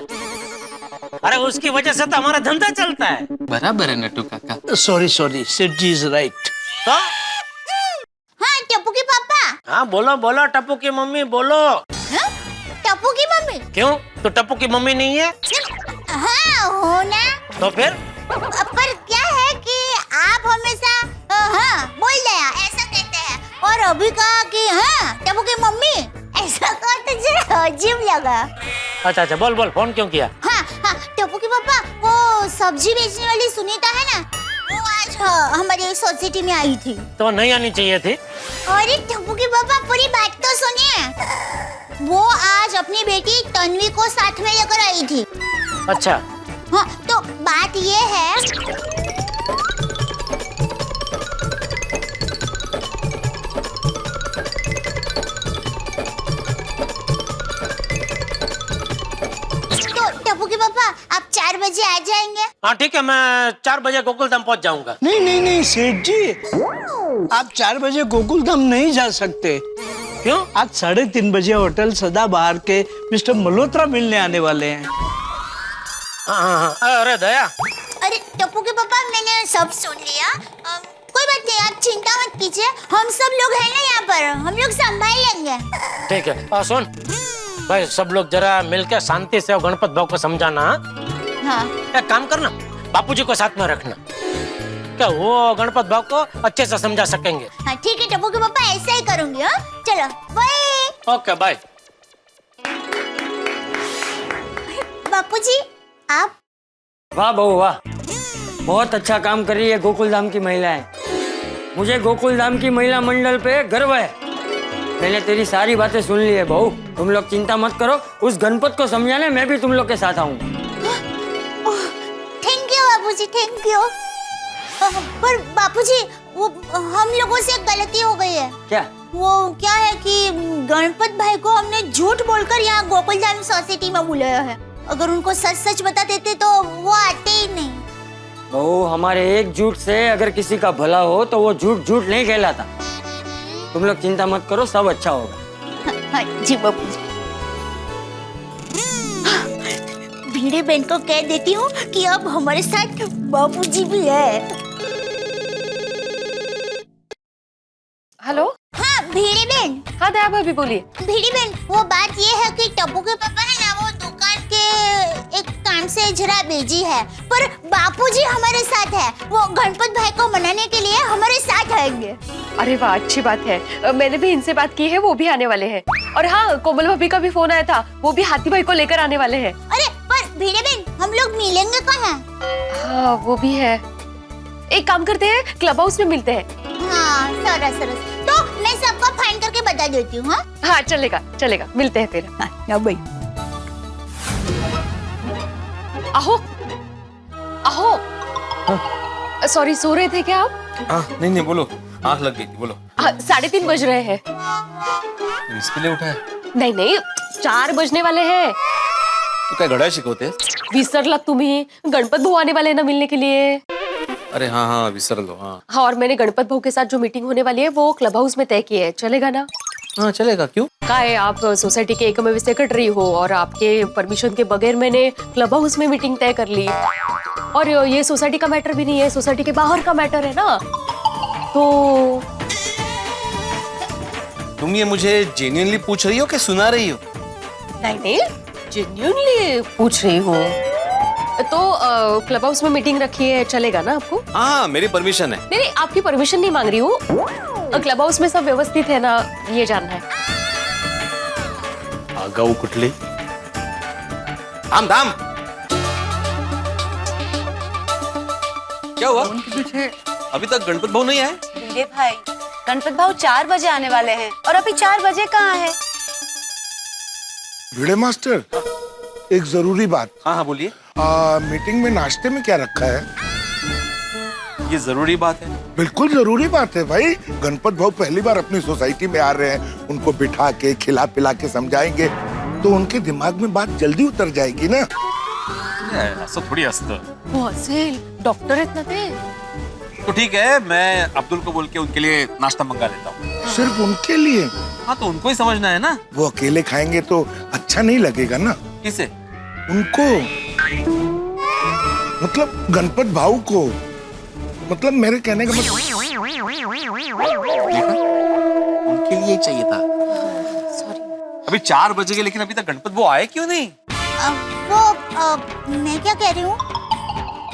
Speaker 1: अरे उसकी वजह से तो हमारा धंधा चलता है। बराबर है नट्टू काका।
Speaker 12: Sorry Seth ji is right.
Speaker 1: तो
Speaker 5: हाँ टप्पू के पापा।
Speaker 1: हाँ बोलो टप्पू की मम्मी बोलो।
Speaker 5: हाँ? टप्पू की मम्मी?
Speaker 1: क्यों, तो टप्पू की मम्मी नहीं है?
Speaker 5: हाँ हो ना।
Speaker 1: तो फिर?
Speaker 5: पर क्या है कि आप हमेशा हाँ बोल दिया ऐसा कहते हैं, और अभी कहा कि हाँ टप्पू की मम्मी, ऐसा कहा तो जरा अजीब लगा।
Speaker 1: अच्छा बोल, फोन क्यों किया?
Speaker 5: हाँ टप्पू के पापा, वो सब्जी बेचने वाली सुनीता है ना, वो आज हमारी सोसाइटी में आई थी।
Speaker 1: तो नहीं आनी चाहिए थी।
Speaker 5: अरे टप्पू के पापा पूरी बात तो सुनिए। वो आज अपनी बेटी तन्वी को साथ में लेकर आई थी।
Speaker 1: अच्छा
Speaker 5: हाँ तो बात ये है, तो टप्पू के पापा आप 4 बजे आ जाएंगे?
Speaker 1: हाँ ठीक है, मैं 4 बजे गोकुलधाम पहुंच जाऊंगा।
Speaker 12: नहीं सेठ जी, आप 4 बजे गोकुलधाम नहीं जा सकते।
Speaker 1: क्यों?
Speaker 12: आज 3:30 बजे होटल सदाबहार के मिस्टर मल्होत्रा मिलने आने वाले हैं।
Speaker 1: हाँ, अरे दया।
Speaker 5: अरे टप्पू के पापा मैंने सब सुन लिया, कोई बात नहीं, आप चिंता मत कीजिए, हम सब लोग हैं ना यहाँ पर, हम लोग संभाल लेंगे।
Speaker 1: ठीक है, सुन भाई, सब लोग जरा मिलकर शांति से गणपत भाव को समझाना।
Speaker 5: हाँ
Speaker 1: एक काम करना, बापूजी को साथ में रखना, क्या वो गणपत भाव को अच्छे से समझा सकेंगे।
Speaker 5: हाँ ठीक है टप्पू के पापा, ऐसा ही करूंगी। हाँ चलो बाय।
Speaker 1: Okay bye.
Speaker 5: बापूजी आप?
Speaker 13: वाह बहू वाह, बहुत अच्छा काम कर रही है गोकुलधाम की महिलाएं। मुझे गोकुलधाम की महिला मंडल पे गर्व है। मैंने तेरी सारी बातें सुन ली है बहू, तुम लोग चिंता मत करो, उस गणपत को समझाने मैं भी तुम लोग के साथ आऊंगा।
Speaker 5: Thank you Bapuji, thank you. पर बापूजी वो हम लोगों से गलती हो गई है।
Speaker 13: क्या?
Speaker 5: वो क्या है कि गणपत भाई को हमने झूठ बोलकर यहाँ गोकुलधाम सोसाइटी में बुलाया है। अगर उनको सच बता देते तो वो आते ही नहीं।
Speaker 13: बहू, हमारे एक झूठ से अगर किसी का भला हो तो वो झूठ नहीं कहलाता। तुम लोग चिंता मत करो, सब अच्छा होगा।
Speaker 5: हाँ जी बापूजी। भीड़े बहन को कह देती हूँ कि अब हमारे साथ बाबूजी भी है।
Speaker 2: हेलो।
Speaker 5: हाँ भीड़े बहन।
Speaker 2: हाँ दया भाभी बोलिए।
Speaker 5: भीड़ी बहन, वो बात ये है कि टप्पू के पापा है ना, वो दुकान के एक काम से जरा बिजी है, पर बापूजी हमारे साथ है। वो गणपत भाई को मनाने के लिए हमारे साथ आएंगे।
Speaker 2: अरे वाह, अच्छी बात है। मैंने भी इनसे बात की है, वो भी आने वाले हैं। और हाँ, कोमल भाभी का भी फोन आया था, वो भी हाथी भाई को लेकर आने वाले हैं।
Speaker 5: अरे पर भीड़े बहन, हम लोग मिलेंगे कहाँ?
Speaker 2: हाँ वो भी है। एक काम करते हैं, क्लब हाउस में मिलते हैं।
Speaker 5: हाँ सरस सरस, तो मैं सबको फाइन करके बता देती हूँ।
Speaker 2: हाँ चलेगा चलेगा, मिलते हैं फिर।
Speaker 6: या भाई
Speaker 2: आहो आहो। सॉरी, सो रहे थे क्या आप?
Speaker 3: नहीं नहीं, बोलो, आंख लग गई थी, बोलो।
Speaker 2: 3:30 बज रहे हैं।
Speaker 3: इसके लिए उठा है?
Speaker 2: नहीं नहीं, 4 बजने वाले हैं।
Speaker 3: तू काय घड्याळ शिकवते?
Speaker 2: विसरला तुम्ही, गणपत भाऊ आने वाले हैं ना मिलने के लिए।
Speaker 3: अरे हाँ हाँ, विसर लो। हाँ
Speaker 2: हाँ, और मैंने गणपत भाऊ के साथ जो मीटिंग होने वाली है वो क्लब हाउस में तय की है। चलेगा ना?
Speaker 3: हाँ चलेगा, क्यों?
Speaker 2: क्या है, आप सोसाइटी के एकमेव सेक्रेटरी हो और आपके परमिशन के बगैर मैंने क्लब हाउस में मीटिंग तय कर ली। और ये सोसाइटी का मैटर भी नहीं है, सोसाइटी के बाहर का मैटर है ना। तो
Speaker 3: तुम ये मुझे जेन्युइनली पूछ रही हो कि सुना रही हो?
Speaker 2: नहीं नहीं, जेन्युइनली पूछ रही हूँ। तो क्लब हाउस में मीटिंग रखी है, चलेगा ना आपको?
Speaker 3: हाँ मेरी परमिशन है।
Speaker 2: नहीं नहीं, आपकी परमिशन नहीं मांग रही हूँ। क्लब हाउस में सब व्यवस्थित है ना, ये जानना है।
Speaker 3: आगाऊ कुठली? धाम क्या हुआ? अभी तक गणपत भाऊ नहीं आए?
Speaker 7: भिड़े भाई, गणपत भाऊ 4 बजे आने वाले हैं और अभी 4 बजे कहाँ है?
Speaker 14: भिड़े मास्टर, एक जरूरी बात।
Speaker 3: हाँ हाँ बोलिए।
Speaker 14: मीटिंग में नाश्ते में क्या रखा है?
Speaker 3: ये जरूरी बात है?
Speaker 14: बिल्कुल जरूरी बात है भाई। गणपत भाऊ पहली बार अपनी सोसाइटी में आ रहे हैं, उनको बिठा के खिला पिला के समझाएंगे तो उनके दिमाग में बात जल्दी उतर जाएगी ना।
Speaker 3: असं थोडी असतं।
Speaker 2: वो असेल, डॉक्टर आहेत ना ते।
Speaker 3: तो ठीक है, मैं अब्दुल को बोल के उनके लिए नाश्ता मंगा लेता हूँ।
Speaker 14: सिर्फ उनके लिए?
Speaker 3: हाँ तो उनको ही समझना है ना।
Speaker 14: वो अकेले खाएंगे तो अच्छा नहीं लगेगा ना।
Speaker 3: किसे?
Speaker 14: उनको, मतलब गणपत भाऊ को। मतलब मेरे कहने का मतलब
Speaker 3: उनके लिए ही चाहिए था।
Speaker 2: सॉरी।
Speaker 3: अभी 4 बजे गए, लेकिन अभी तक गणपत वो आए क्यों नहीं?
Speaker 5: मैं क्या कह रही हूँ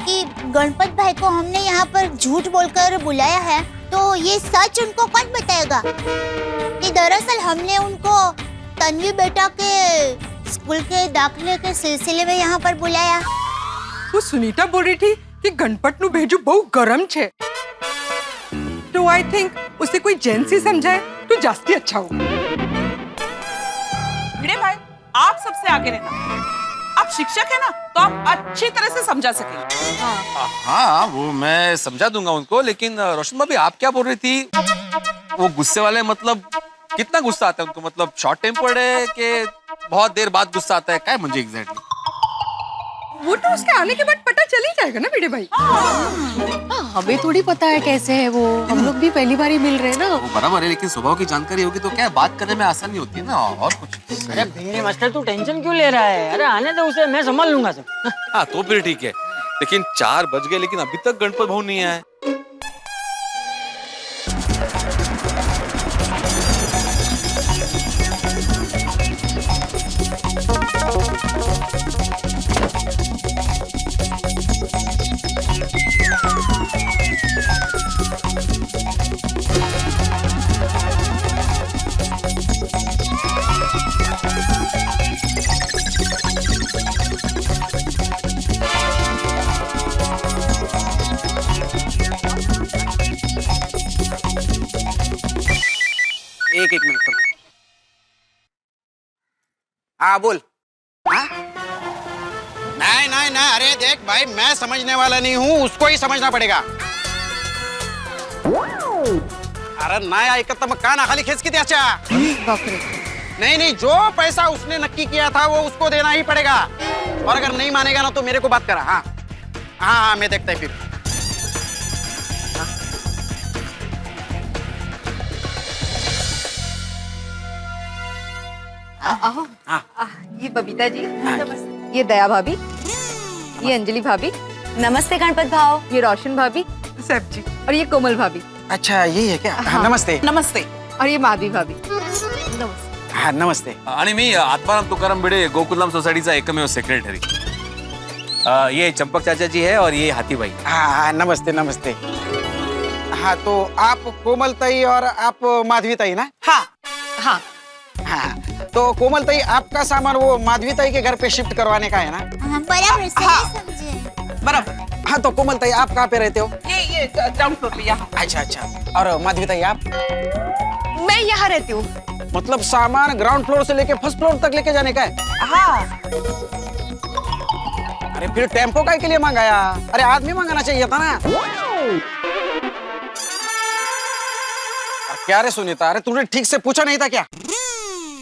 Speaker 5: कि गणपत भाई को हमने यहाँ पर झूठ बोलकर बुलाया है, तो ये सच उनको कौन बताएगा कि दरअसल हमने उनको तन्वी बेटा के स्कूल के दाखिले के सिलसिले में यहाँ पर बुलाया।
Speaker 8: वो सुनीता बोल रही थी कि गणपत नु भेजू बहुत गरम छे, तो आई थिंक उसे कोई जेंसी समझाए तो जास्ती अच्छा हो।
Speaker 10: भिड़े भाई, आप सबसे आगे रहना। आप शिक्षक है ना, तो आप अच्छी तरह से समझा सकेंगे।
Speaker 3: हाँ वो मैं समझा दूंगा उनको, लेकिन रोशन भाभी आप क्या बोल रही थी? वो गुस्से वाले, मतलब कितना गुस्सा आता है उनको? मतलब शॉर्ट टेम्पर्ड है कि बहुत देर बाद गुस्सा आता है? क्या है मुझे एग्जैक्टली?
Speaker 8: वो तो उसके आने के बाद पता चल ही जाएगा ना भिड़े भाई।
Speaker 2: हाँ, हमें थोड़ी पता है कैसे है वो, हम लोग भी पहली बार ही मिल रहे हैं ना।
Speaker 3: वो बराबर है, लेकिन स्वभाव की जानकारी होगी तो क्या बात करने में आसानी होती है ना, और कुछ।
Speaker 13: अरे भिड़े मास्टर, तू टेंशन क्यों ले रहा है? अरे आने दो उसे, मैं संभाल लूंगा सब।
Speaker 3: हाँ तो फिर ठीक है, लेकिन 4 बज गए, लेकिन अभी तक गणपत भाऊ नहीं आए।
Speaker 11: एक मिनट। हाँ बोल। हाँ? नहीं नहीं नहीं, अरे देख भाई, मैं समझने वाला नहीं हूँ, उसको ही समझना पड़ेगा। अरे नाही ऐकत तर मग का नाखाली खेच की त्याच्या? नहीं नहीं, जो पैसा उसने नक्की किया था वो उसको देना ही पड़ेगा, और अगर नहीं मानेगा ना तो मेरे को बात करा। हाँ हाँ हाँ, मैं देखता है फिर।
Speaker 9: आओ। ये बबीता जी, ये दया भाभी, ये अंजलि भाभी,
Speaker 7: नमस्ते गणपत भाव।
Speaker 9: ये रोशन भाभी
Speaker 8: सब्जी
Speaker 9: और ये कोमल भाभी
Speaker 11: अच्छा यही है क्या? नमस्ते
Speaker 10: नमस्ते।
Speaker 9: और ये माधवी भाभी।
Speaker 11: हाँ नमस्ते।
Speaker 3: आणि मी आत्माराम तुकाराम भिडे, गोकुलधाम सोसायटीचा एकमेव सेक्रेटरी। ये चंपक चाचा जी है और ये हाथीभाई।
Speaker 11: हाँ नमस्ते नमस्ते। हाँ तो आप कोमल ताई और आप माधवी ताई ना?
Speaker 10: हाँ
Speaker 2: हाँ
Speaker 11: हाँ तो कोमल ताई आपका सामान वो माधवी ताई के घर पे शिफ्ट करवाने का है ना?
Speaker 5: बराबर सही समझे।
Speaker 10: बराबर।
Speaker 11: हाँ तो कोमल ताई आप कहाँ पे रहते हो?
Speaker 10: ये ग्राउंड फ्लोर पे यहाँ।
Speaker 11: अच्छा अच्छा। और माधवी ताई आप?
Speaker 2: मैं यहाँ रहती हूँ।
Speaker 11: मतलब सामान ग्राउंड फ्लोर से लेके फर्स्ट फ्लोर तक लेके जाने का है?
Speaker 10: हाँ
Speaker 11: अरे फिर टेम्पो काय के लिए मंगाया? अरे आदमी मंगाना चाहिए था ना। क्या रे सुनीता, अरे तूने ठीक से पूछा नहीं था क्या?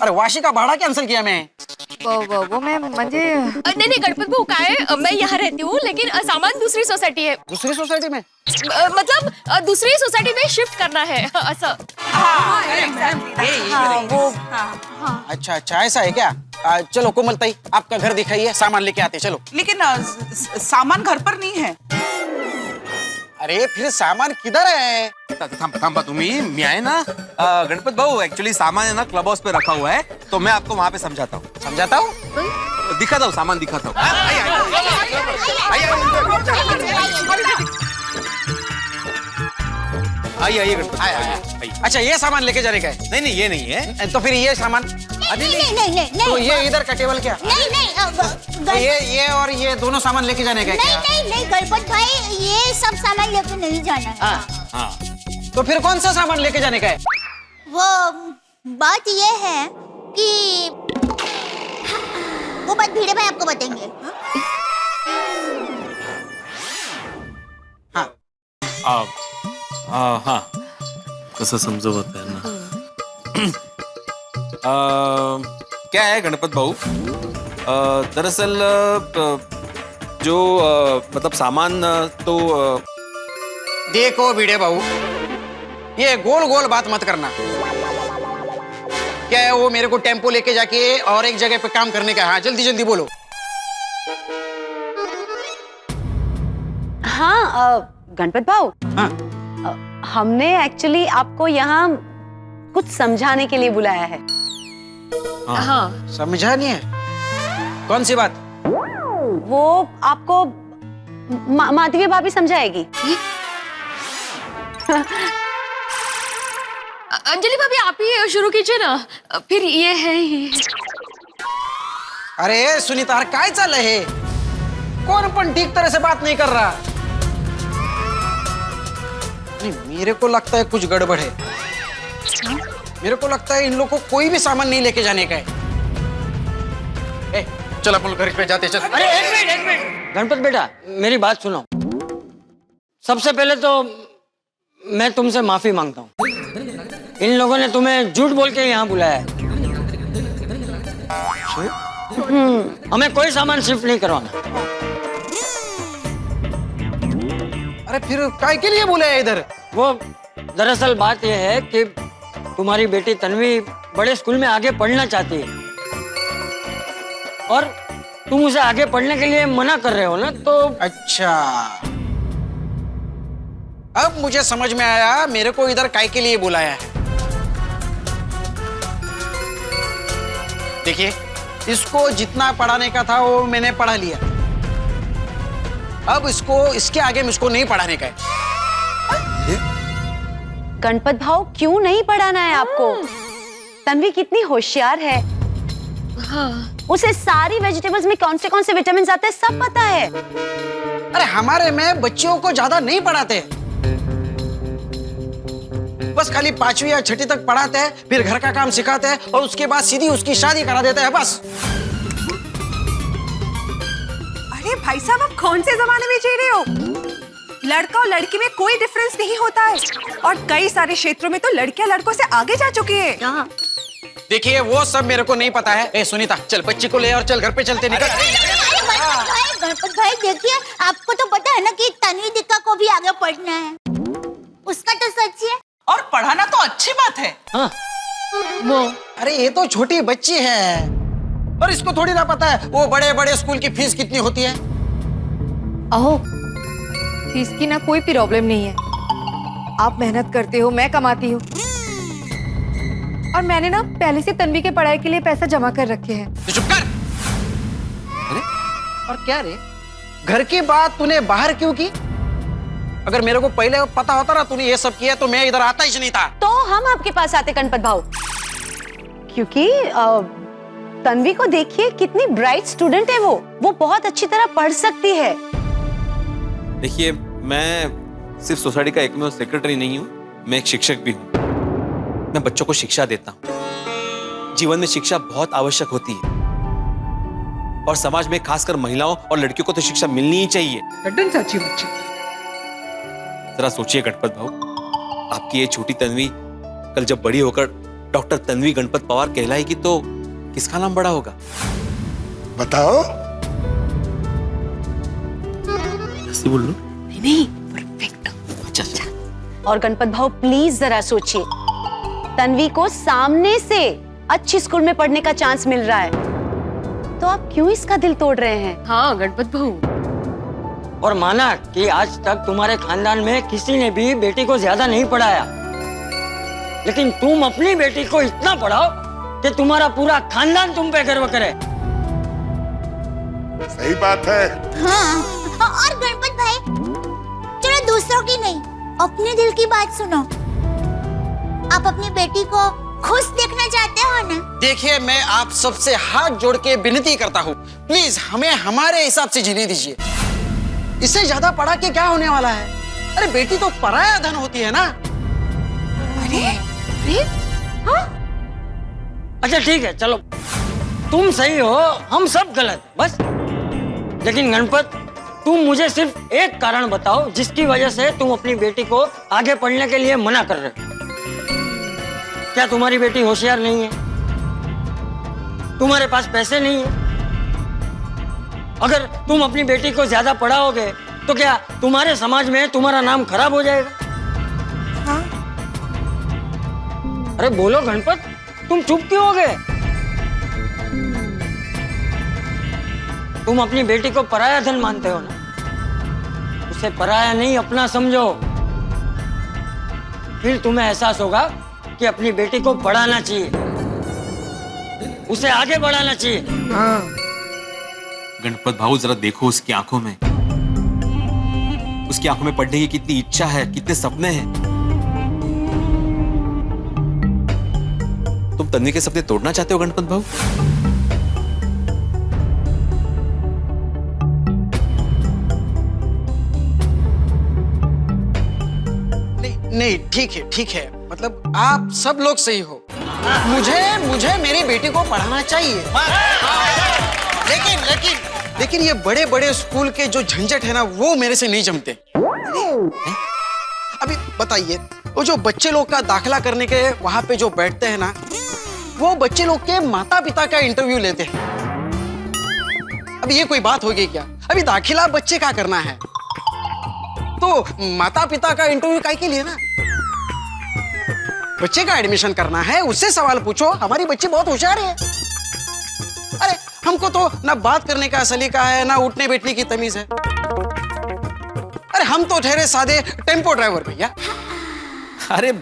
Speaker 11: अरे वाशी का भाड़ा कैंसिल किया मैं।
Speaker 9: वो मैं म्हणजे
Speaker 2: नहीं गणपत भाऊ काय मैं यहाँ रहती हूँ लेकिन सामान दूसरी सोसायटी है।
Speaker 11: दूसरी सोसाइटी में?
Speaker 2: मतलब दूसरी सोसाइटी में शिफ्ट करना है ऐसा।
Speaker 11: अच्छा अच्छा ऐसा है क्या? चलो कोमल ताई आपका घर दिखाइए, सामान लेके आते चलो।
Speaker 10: लेकिन सामान घर पर नहीं है।
Speaker 11: अरे फिर सामान किधर है?
Speaker 3: थांबा तुम्ही, मी आहे ना गणपत भाऊ, एक्चुअली सामान है ना क्लब हाउस पे रखा हुआ है, तो मैं आपको वहाँ पे समझाता हूँ।
Speaker 11: समझाता हूँ?
Speaker 3: दिखाता हूँ, सामान दिखाता हूँ। आइए गणपत भाई, आइए।
Speaker 11: अच्छा ये सामान लेके जाने का है?
Speaker 3: नहीं नहीं ये नहीं है।
Speaker 11: तो फिर ये सामान?
Speaker 5: नहीं
Speaker 11: तो ये इधर का टेबल क्या? तो ये और ये दोनों सामान लेके जाने का है क्या?
Speaker 5: नहीं गणपत भाई, ये सब सामान लेके नहीं जाना है।
Speaker 11: हाँ। तो फिर कौन सा सामान लेके जाने का है?
Speaker 5: वो बात ये है कि वो बात भिड़े भाई आपको बताएंगे।
Speaker 3: हाँ कसं समजवत आहे ना। क्या है गणपत भाऊ, दरअसल जो मतलब सामान तो
Speaker 11: देखो भिड़े बाबू, ये गोल गोल बात मत करना। क्या है वो मेरे को टेम्पो लेके जाके और एक जगह पे काम करने का? हाँ जल्दी जल्दी बोलो।
Speaker 7: हाँ गणपत भाव,
Speaker 11: हाँ
Speaker 7: हमने एक्चुअली आपको यहाँ कुछ समझाने के लिए बुलाया है।
Speaker 2: हाँ
Speaker 11: समझा नहीं है? कौन सी बात?
Speaker 7: वो आपको माधवी भाभी समझाएगी।
Speaker 2: अंजलि भाभी आप ही शुरू कीजिए ना, फिर ये है ही।
Speaker 11: अरे सुनीता, अरे काय चाललंय हे? कौन पण ठीक तरह से बात नहीं कर रहा? नहीं, मेरे को लगता है कुछ गड़बड़ है। मेरे को लगता है इन लोगों को कोई भी सामान नहीं लेके जाने का है। चल अपन घर पे जाते चल।
Speaker 13: अरे एक मिनट गणपत बेटा, मेरी बात सुनो। सबसे पहले तो मैं तुमसे माफी मांगता हूँ। इन लोगों ने तुम्हें झूठ बोल के यहाँ बुलाया है। हमें कोई सामान शिफ्ट नहीं करवाना।
Speaker 11: अरे फिर काय के लिए बुलाया इधर?
Speaker 13: वो दरअसल बात यह है कि तुम्हारी बेटी तन्वी बड़े स्कूल में आगे पढ़ना चाहती है और तुम उसे आगे पढ़ने के लिए मना कर रहे हो ना, तो
Speaker 11: अच्छा अब मुझे समझ में आया मेरे को इधर काय के लिए बुलाया है। देखिए, इसको जितना पढ़ाने का था वो मैंने पढ़ा लिया। अब इसको इसके आगे मुझको नहीं पढ़ाने का है।
Speaker 7: गणपत भाव, क्यों नहीं पढ़ाना है आपको? तन्वी कितनी होशियार है।
Speaker 2: हाँ।
Speaker 7: उसे सारी वेजिटेबल्स में कौन से विटामिन आते हैं सब पता है।
Speaker 11: अरे हमारे में बच्चियों को ज्यादा नहीं पढ़ाते, बस खाली 5वीं या 6ठी तक पढ़ाते हैं, फिर घर का काम सिखाते हैं और उसके बाद सीधी उसकी शादी करा देते हैं बस।
Speaker 6: अरे भाई साहब, आप कौन से जमाने में जी रहे हो? लड़का और लड़की में कोई डिफरेंस नहीं होता है और कई सारे क्षेत्रों में तो लड़कियां लड़कों से आगे जा चुकी है।
Speaker 11: देखिए वो सब मेरे को नहीं पता है। ए सुनीता, चल बच्ची को ले और चल घर पे चलते। निकल।
Speaker 5: गणपत भाई देखिए, आपको तो पता है ना कि तन्वी दीका को भी आगे पढ़ना है। उसका तो सच है।
Speaker 10: और पढ़ाना तो अच्छी बात है।
Speaker 13: हाँ।
Speaker 11: वो अरे ये तो छोटी बच्ची है और इसको थोड़ी ना पता है वो बड़े बड़े स्कूल की फीस कितनी होती है।
Speaker 9: अहो, फीस की ना कोई प्रॉब्लम नहीं है। आप मेहनत करते हो, मैं कमाती हूँ, और मैंने ना पहले से तन्वी के पढ़ाई के लिए पैसा जमा कर रखे हैं।
Speaker 11: तो चुप कर। अरे और क्या रे, घर की बात तूने बाहर क्यों की? अगर मेरे को पहले पता होता ना तूने ये सब किया तो मैं इधर आता ही नहीं था।
Speaker 7: तो हम आपके पास आते गणपत भाऊ, क्योंकि तन्वी को देखिए कितनी ब्राइट स्टूडेंट है वो बहुत अच्छी तरह पढ़ सकती है।
Speaker 3: देखिए, मैं सिर्फ सोसाइटी का एकमेव सेक्रेटरी नहीं हूँ, मैं एक शिक्षक भी हूँ। मैं बच्चों को शिक्षा देता हूँ। जीवन में शिक्षा बहुत आवश्यक होती है और समाज में खासकर महिलाओं और लड़कियों को तो शिक्षा मिलनी ही चाहिए।
Speaker 8: सच्ची बच्ची।
Speaker 3: जरा सोचिए गणपत भाऊ, आपकी ये छोटी तन्वी कल जब बड़ी होकर डॉक्टर तन्वी गणपत पवार कहलाएगी तो किसका नाम बड़ा होगा?
Speaker 14: बताओ।
Speaker 3: बोल लो।
Speaker 7: नहीं, परफेक्ट। अच्छा। और गणपत भाऊ प्लीज जरा सोचिए, तन्वी को सामने से अच्छी स्कूल में पढ़ने का चांस मिल रहा है, तो आप क्यों इसका दिल तोड़ रहे हैं?
Speaker 2: हाँ गणपत भाऊ,
Speaker 13: और माना कि आज तक तुम्हारे खानदान में किसी ने भी बेटी को ज्यादा नहीं पढ़ाया, लेकिन तुम अपनी बेटी को इतना पढ़ाओ कि तुम्हारा पूरा खानदान तुम पे गर्व करे।
Speaker 14: सही बात है।
Speaker 5: हाँ, और गणपत भाई, चलो दूसरों की नहीं, अपने दिल की बात सुनो। आप अपनी बेटी को खुश देखना चाहते हो ना?
Speaker 11: देखिए, मैं आप सबसे हाथ जोड़ के विनती करता हूँ, प्लीज हमें हमारे हिसाब से जीने दीजिए। इससे ज्यादा पढ़ा के क्या होने वाला है? अरे बेटी तो पराया धन होती है ना।
Speaker 5: अरे
Speaker 13: हाँ? अच्छा ठीक है, चलो तुम सही हो, हम सब गलत, बस। लेकिन गणपत, तुम मुझे सिर्फ एक कारण बताओ जिसकी वजह से तुम अपनी बेटी को आगे पढ़ने के लिए मना कर रहे हो। क्या तुम्हारी बेटी होशियार नहीं है? तुम्हारे पास पैसे नहीं है? अगर तुम अपनी बेटी को ज्यादा पढ़ाओगे तो क्या तुम्हारे समाज में तुम्हारा नाम खराब हो जाएगा?
Speaker 5: हाँ?
Speaker 13: अरे बोलो गणपत, तुम चुप क्यों हो गए? तुम अपनी बेटी को पराया धन मानते हो ना? उसे पराया नहीं, अपना समझो। फिर तुम्हें एहसास होगा कि अपनी बेटी को पढ़ाना चाहिए, उसे आगे बढ़ाना चाहिए।
Speaker 3: गणपत भाऊ, जरा देखो उसकी आंखों में, उसकी आंखों में पढ़ने की कितनी इच्छा है, कितने सपने हैं। तुम तन्वी के सपने तोड़ना चाहते हो गणपत भाऊ?
Speaker 11: नहीं, ठीक है, मतलब आप सब लोग सही हो। मुझे मेरी बेटी को पढ़ाना चाहिए, लेकिन ये बड़े बड़े स्कूल के जो झंझट है ना, वो मेरे से नहीं जमते। अभी बताइए, वो जो बच्चे लोग का दाखिला करने के वहां पे जो बैठते हैं ना, वो बच्चे लोग के माता पिता का इंटरव्यू लेते हैं। अभी ये कोई बात होगी क्या? अभी दाखिला बच्चे का करना है तो माता पिता का इंटरव्यू काहे के लिए ना? बच्चे का एडमिशन करना है, उससे सवाल पूछो। हमारी बच्ची बहुत होशियार है। अरे हमको तो ना बात करने का सलीका है, ना उठने बैठने की तमीज है। अरे हम तो ठहरे सादे टेम्पो ड्राइवर भैया।
Speaker 3: अरे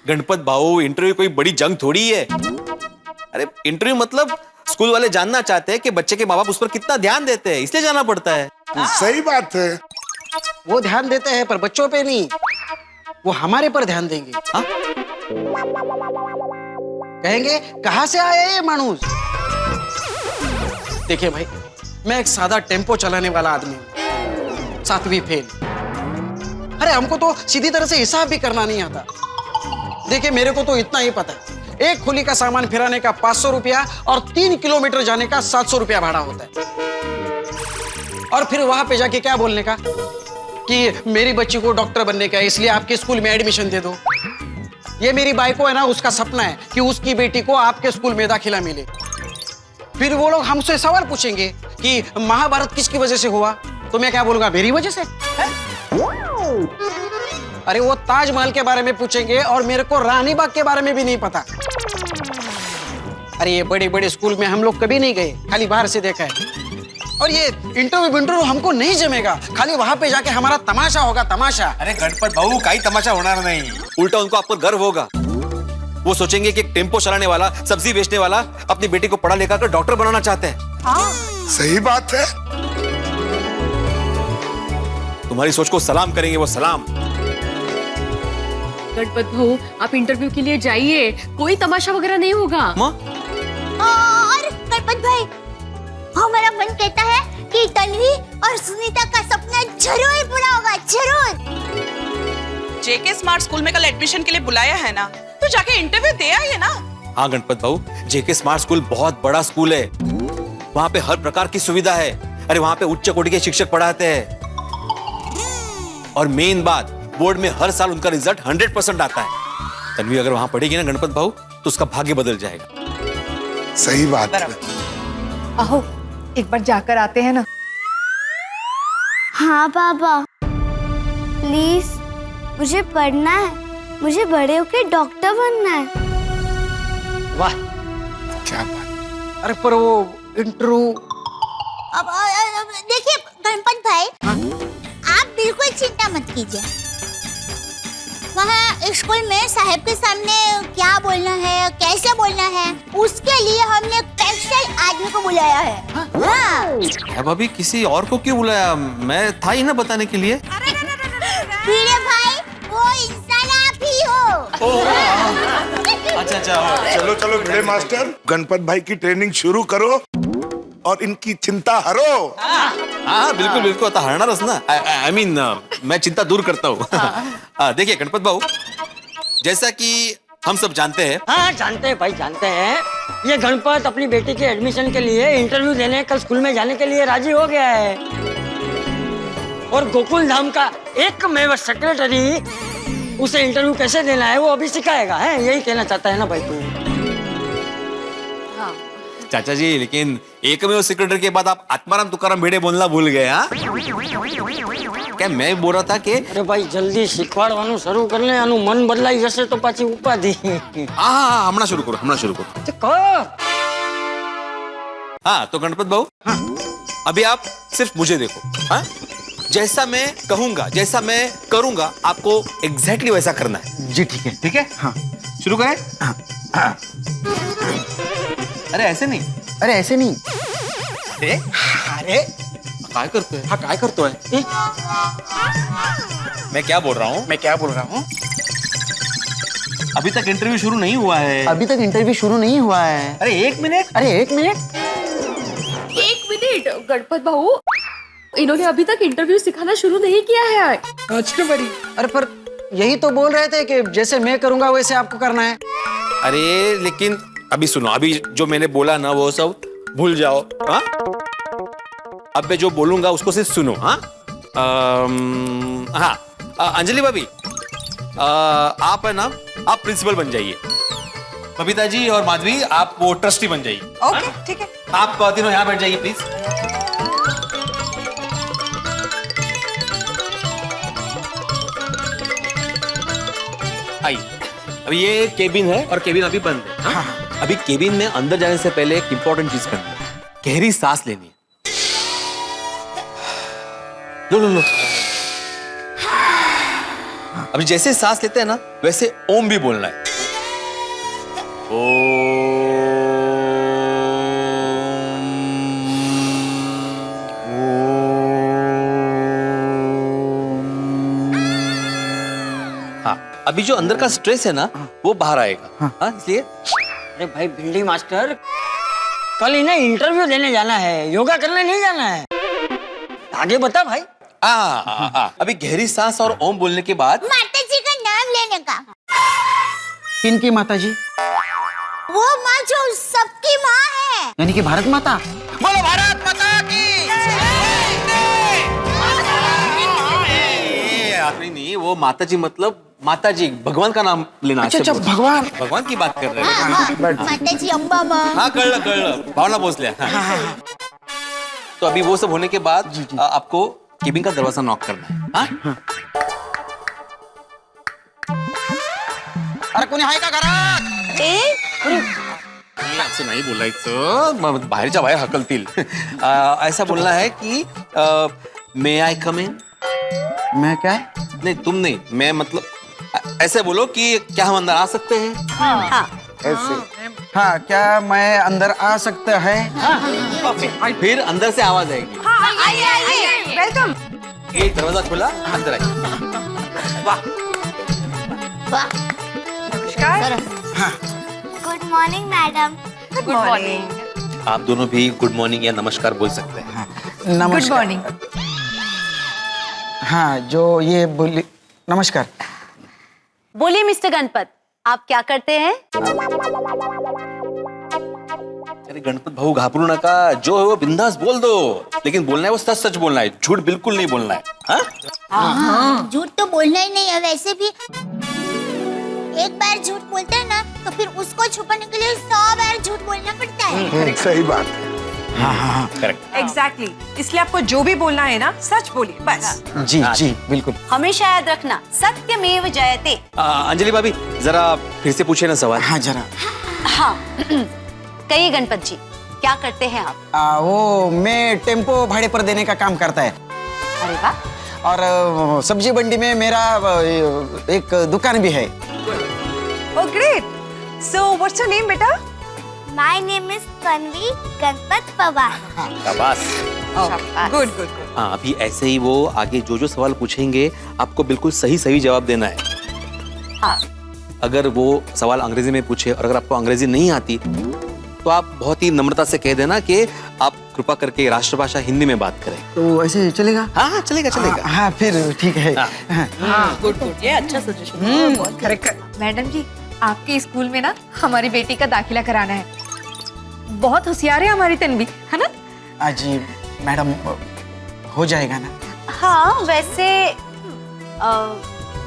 Speaker 3: गणपत भाऊ, इंटरव्यू कोई बड़ी जंग थोड़ी है। अरे इंटरव्यू मतलब स्कूल वाले जानना चाहते हैं कि बच्चे के माँ बाप उस पर कितना ध्यान देते हैं, इसलिए जाना पड़ता है।
Speaker 14: सही बात है।
Speaker 11: वो ध्यान देते हैं पर बच्चों पे नहीं, वो हमारे पर ध्यान देंगे। हाँ? कहेंगे कहां से आया ये मानूस? देखिए भाई, मैं एक सादा टेम्पो चलाने वाला आदमी हूं, 7वीं फेल। अरे हमको तो सीधी तरह से हिसाब भी करना नहीं आता। देखिए मेरे को तो इतना ही पता है, एक खोली का सामान फिराने का 500 रुपया और 3 किलोमीटर जाने का 700 रुपया भाड़ा होता है। और फिर वहां पे जाके क्या बोलने का कि मेरी बच्ची को डॉक्टर बनने का है, इसलिए आपके स्कूल में एडमिशन दे दो। ये मेरी बाई को है ना, उसका सपना है कि उसकी बेटी को आपके स्कूल में दाखिला मिले। फिर वो लोग हमसे सवाल पूछेंगे कि महाभारत किसकी वजह से हुआ, तो मैं क्या बोलूंगा? मेरी वजह से है? अरे वो ताजमहल के बारे में पूछेंगे और मेरे को रानी बाग के बारे में भी नहीं पता। अरे ये बड़े बड़े स्कूल में हम लोग कभी नहीं गए, खाली बाहर से देखा है। और ये इंटरव्यू हमको नहीं जमेगा। खाली वहां पे जाके हमारा तमाशा होगा, तमाशा।
Speaker 3: अरे गणपत भाऊ काही तमाशा होणार नहीं, उल्टा उनको आप पर गर्व होगा। वो सोचेंगे कि एक टेम्पो चलाने वाला, सब्जी बेचने वाला अपनी बेटी को पढ़ा लिखा कर डॉक्टर बनाना चाहते हैं।
Speaker 14: सही बात है।
Speaker 3: तुम्हारी सोच को सलाम करेंगे वो, सलाम।
Speaker 2: गणपत भाऊ आप इंटरव्यू के लिए जाइए, कोई तमाशा वगैरह नहीं होगा।
Speaker 5: और गणपत भाई, हमारा मन कहता है कि तन्वी और सुनीता का सपना जरूर पूरा होगा, जरूर।
Speaker 10: जेके स्मार्ट स्कूल में कल एडमिशन के लिए बुलाया है ना, तो जाके इंटरव्यू दे आइए ना।
Speaker 3: हाँ गणपत भाऊ, जेके स्मार्ट स्कूल बहुत बड़ा स्कूल है, वहाँ पे हर प्रकार की सुविधा है। अरे वहाँ पे उच्च कोटि के शिक्षक पढ़ाते हैं, और मेन बात, बोर्ड में हर साल उनका रिजल्ट 100% आता है। तन्वी अगर वहाँ पढ़ेगी ना गणपत भाऊ, तो उसका भाग्य बदल जाएगा।
Speaker 14: सही बात है।
Speaker 8: आहो एक बार जाकर आते हैं ना।
Speaker 5: हाँ पापा, प्लीज मुझे पढ़ना है, मुझे बड़े होके डॉक्टर बनना है।
Speaker 11: वाह,
Speaker 14: क्या बात।
Speaker 11: अरे पर वो इंटरव्यू।
Speaker 5: अब देखिए गणपत भाई, आप बिल्कुल चिंता मत कीजिए। वहाँ स्कूल में साहब के सामने क्या बोलना है, कैसे बोलना है, उसके लिए हमने स्पेशल आदमी को बुलाया है। हाँ।
Speaker 3: अब अभी किसी और को क्यों बुलाया? मैं था ही ना बताने के लिए।
Speaker 5: वीरे भाई, वो इंसान आप ही हो।
Speaker 3: अच्छा।
Speaker 14: चलो चलो भिड़े मास्टर, गणपत भाई की ट्रेनिंग शुरू करो और इनकी चिंता हरो।
Speaker 3: हाँ बिल्कुल बिल्कुल, आता हरणारच ना। आई मीन मैं चिंता दूर करता हूँ। देखिए गणपत भाऊ, जैसा कि हम सब जानते हैं।
Speaker 13: हाँ जानते हैं भाई, जानते हैं। ये गणपत अपनी बेटी के एडमिशन के लिए इंटरव्यू देने कल स्कूल में जाने के लिए राजी हो गया है, और गोकुल धाम का एकमेव सेक्रेटरी उसे इंटरव्यू कैसे देना है वो अभी सिखाएगा। है यही कहना चाहता है ना भाई तू?
Speaker 3: चाचा जी, लेकिन एकमेव सेक्रेटरी के बाद आप आत्माराम तुकाराम भिड़े बोलना भूल गए। हाँ क्या मैं बोल रहा था कि
Speaker 13: अरे भाई जल्दी शिखवाड़વાનું શરૂ कर ले, આનું મન બદલાઈ જશે તો પાછી ઉપાધિ।
Speaker 3: हाँ हमना शुरू करो। हाँ तो गणपत भाऊ, अभी आप सिर्फ मुझे देखो। हाँ, जैसा मैं कहूंगा, जैसा मैं करूंगा, आपको एग्जैक्टली वैसा करना है।
Speaker 11: जी ठीक है।
Speaker 3: हाँ शुरू करें। हाँ। अरे ऐसे नहीं।
Speaker 11: अरे
Speaker 3: काय करते हैं?
Speaker 11: हाँ काय करतो है?
Speaker 3: मैं क्या बोल रहा हूँ? अभी तक इंटरव्यू शुरू नहीं हुआ है। अरे एक मिनट।
Speaker 2: एक मिनट गणपत भाऊ, इन्होंने अभी तक इंटरव्यू सिखाना शुरू नहीं किया है।
Speaker 11: अरे पर यही तो बोल रहे थे कि जैसे मैं करूंगा वैसे आपको करना है।
Speaker 3: अरे लेकिन अभी सुनो, अभी जो मैंने बोला ना वो सब भूल जाओ। हाँ, अब मैं जो बोलूंगा उसको सिर्फ सुनो। हाँ अंजलि भाभी, आप है ना, आप प्रिंसिपल बन जाइए। बबीता जी और माधवी, आप वो ट्रस्टी बन जाइए।
Speaker 6: ओके ठीक है।
Speaker 3: आप तीनों यहाँ बैठ जाइए प्लीज। आइए, अभी ये केबिन है और केबिन अभी बंद है। हाँ? अभी केबिन में अंदर जाने से पहले एक इंपॉर्टेंट चीज करनी है, गहरी सांस लेनी है। लो। अभी जैसे सांस लेते हैं ना, वैसे ओम भी बोलना है। हाँ, अभी जो अंदर का स्ट्रेस है ना, वो बाहर आएगा। हाँ इसलिए।
Speaker 13: अरे भाई भिंडी मास्टर, कल इन्हें इंटरव्यू देने जाना है, योगा करने नहीं जाना है। आगे बता भाई।
Speaker 3: अभी गहरी सांस और ओम बोलने के बाद
Speaker 5: माता जी का नाम लेने का।
Speaker 11: किनकी माता जी?
Speaker 5: वो माँ जो सबकी माँ है,
Speaker 11: यानी कि भारत माता।
Speaker 3: बोलो भारत माता की। आखिरी नहीं, वो माता जी मतलब माता जी, भगवान का नाम लेना।
Speaker 11: अच्छा
Speaker 3: भगवान की बात कर रहे हैं।
Speaker 5: माता जी अम्बा माँ।
Speaker 3: हाँ कळलं भावना पोचल्या। तो अभी वो सब होने के बाद आपको केबिन का दरवाजा नॉक करना है। हाँ?
Speaker 11: अरे कोणी आहे का घरात?
Speaker 3: असं नाही बोलायचं मग बाहेरच्या बाहेर हकलतील ऐसा बोलना है कि मे आई कम इन.
Speaker 11: मैं क्या
Speaker 3: नहीं तुम नहीं, मैं मतलब ऐसे बोलो कि क्या हम अंदर आ सकते हैं.
Speaker 7: हाँ
Speaker 11: ऐसे हाँ क्या मैं अंदर आ सकता है.
Speaker 3: फिर अंदर से आवाज आएगी.
Speaker 6: आइए वेलकम.
Speaker 3: ये दरवाजा खुला, अंदर आइए.
Speaker 6: नमस्कार.
Speaker 5: Good morning madam.
Speaker 6: Good morning.
Speaker 3: आप दोनों भी गुड मॉर्निंग या नमस्कार बोल सकते हैं.
Speaker 8: Good morning.
Speaker 11: हाँ जो ये बोली नमस्कार.
Speaker 7: बोलिए मिस्टर गणपत, आप क्या करते हैं?
Speaker 3: अरे गणपत भाऊ घाबरू नका, जो है वो बिंदास बोल दो, लेकिन बोलना है वो सच सच बोलना है, झूठ बिल्कुल नहीं बोलना है. हाँ?
Speaker 5: झूठ तो बोलना ही नहीं है. वैसे भी एक बार झूठ बोलते हैं ना तो फिर उसको छुपाने के लिए 100 बार झूठ बोलना पड़ता है.
Speaker 14: सही बात.
Speaker 3: हाँ करेक्ट.
Speaker 6: एग्जैक्टली. इसलिए आपको जो भी बोलना है ना सच बोलिए बस.
Speaker 11: जी जी बिल्कुल.
Speaker 7: हमेशा याद रखना, सत्यमेव जयते.
Speaker 3: अंजलि भाभी जरा फिर से पूछे ना सवाल.
Speaker 11: हाँ जरा.
Speaker 7: हाँ कहिए गणपत जी, क्या करते हैं आप?
Speaker 11: वो मैं टेम्पो भाड़े पर देने का काम करता है.
Speaker 7: अरे वाह.
Speaker 11: और सब्जी मंडी में मेरा एक दुकान भी है.
Speaker 6: Oh great. So what's your name बेटा?
Speaker 5: My name is Tanvi Ganpat Pawar.
Speaker 3: शाबाश.
Speaker 6: Good good good.
Speaker 3: हाँ अभी ऐसे ही वो आगे जो जो सवाल पूछेंगे आपको बिल्कुल सही सही जवाब देना है.
Speaker 7: हाँ.
Speaker 3: अगर वो सवाल अंग्रेजी में पूछे और अगर आपको अंग्रेजी नहीं आती तो आप बहुत ही नम्रता से कह देना कि आप कृपा करके राष्ट्रभाषा हिंदी में बात करें.
Speaker 11: तो ऐसे चलेगा?
Speaker 3: हाँ चलेगा चलेगा.
Speaker 11: हाँ फिर ठीक है.
Speaker 9: गुड गुड, ये अच्छा सजेशन.
Speaker 6: करेक्ट.
Speaker 9: मैडम जी, आपके स्कूल में ना हमारी बेटी का दाखिला कराना है. बहुत होशियार है हमारी तन्वी, है ना?
Speaker 11: जी मैडम हो जाएगा ना?
Speaker 7: हाँ वैसे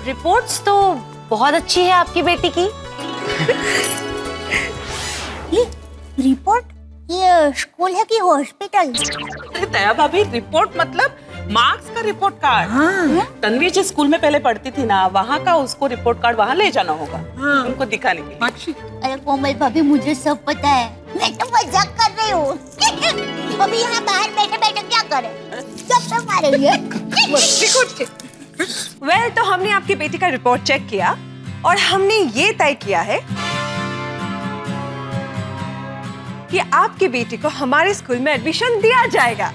Speaker 7: रिपोर्ट्स तो बहुत अच्छी है आपकी बेटी की.
Speaker 5: रिपोर्ट? ये स्कूल है कि हॉस्पिटल?
Speaker 10: दया भाभी रिपोर्ट मतलब मार्क्स का रिपोर्ट कार्ड. तन्वी जिस स्कूल में पहले पढ़ती थी ना वहाँ का उसको रिपोर्ट कार्ड वहाँ ले जाना होगा. उनको दिखाने के लिए.
Speaker 5: अरे कोमल भाभी मुझे सब पता है. मैं तो मजाक कर रही हूँ. अभी यहाँ बाहर बैठे बैठे क्या करें? सब मारेंगे.
Speaker 6: वेल तो हमने आपकी बेटी का रिपोर्ट चेक किया और हमने ये तय किया है कि आपकी बेटी को हमारे स्कूल में एडमिशन दिया जाएगा.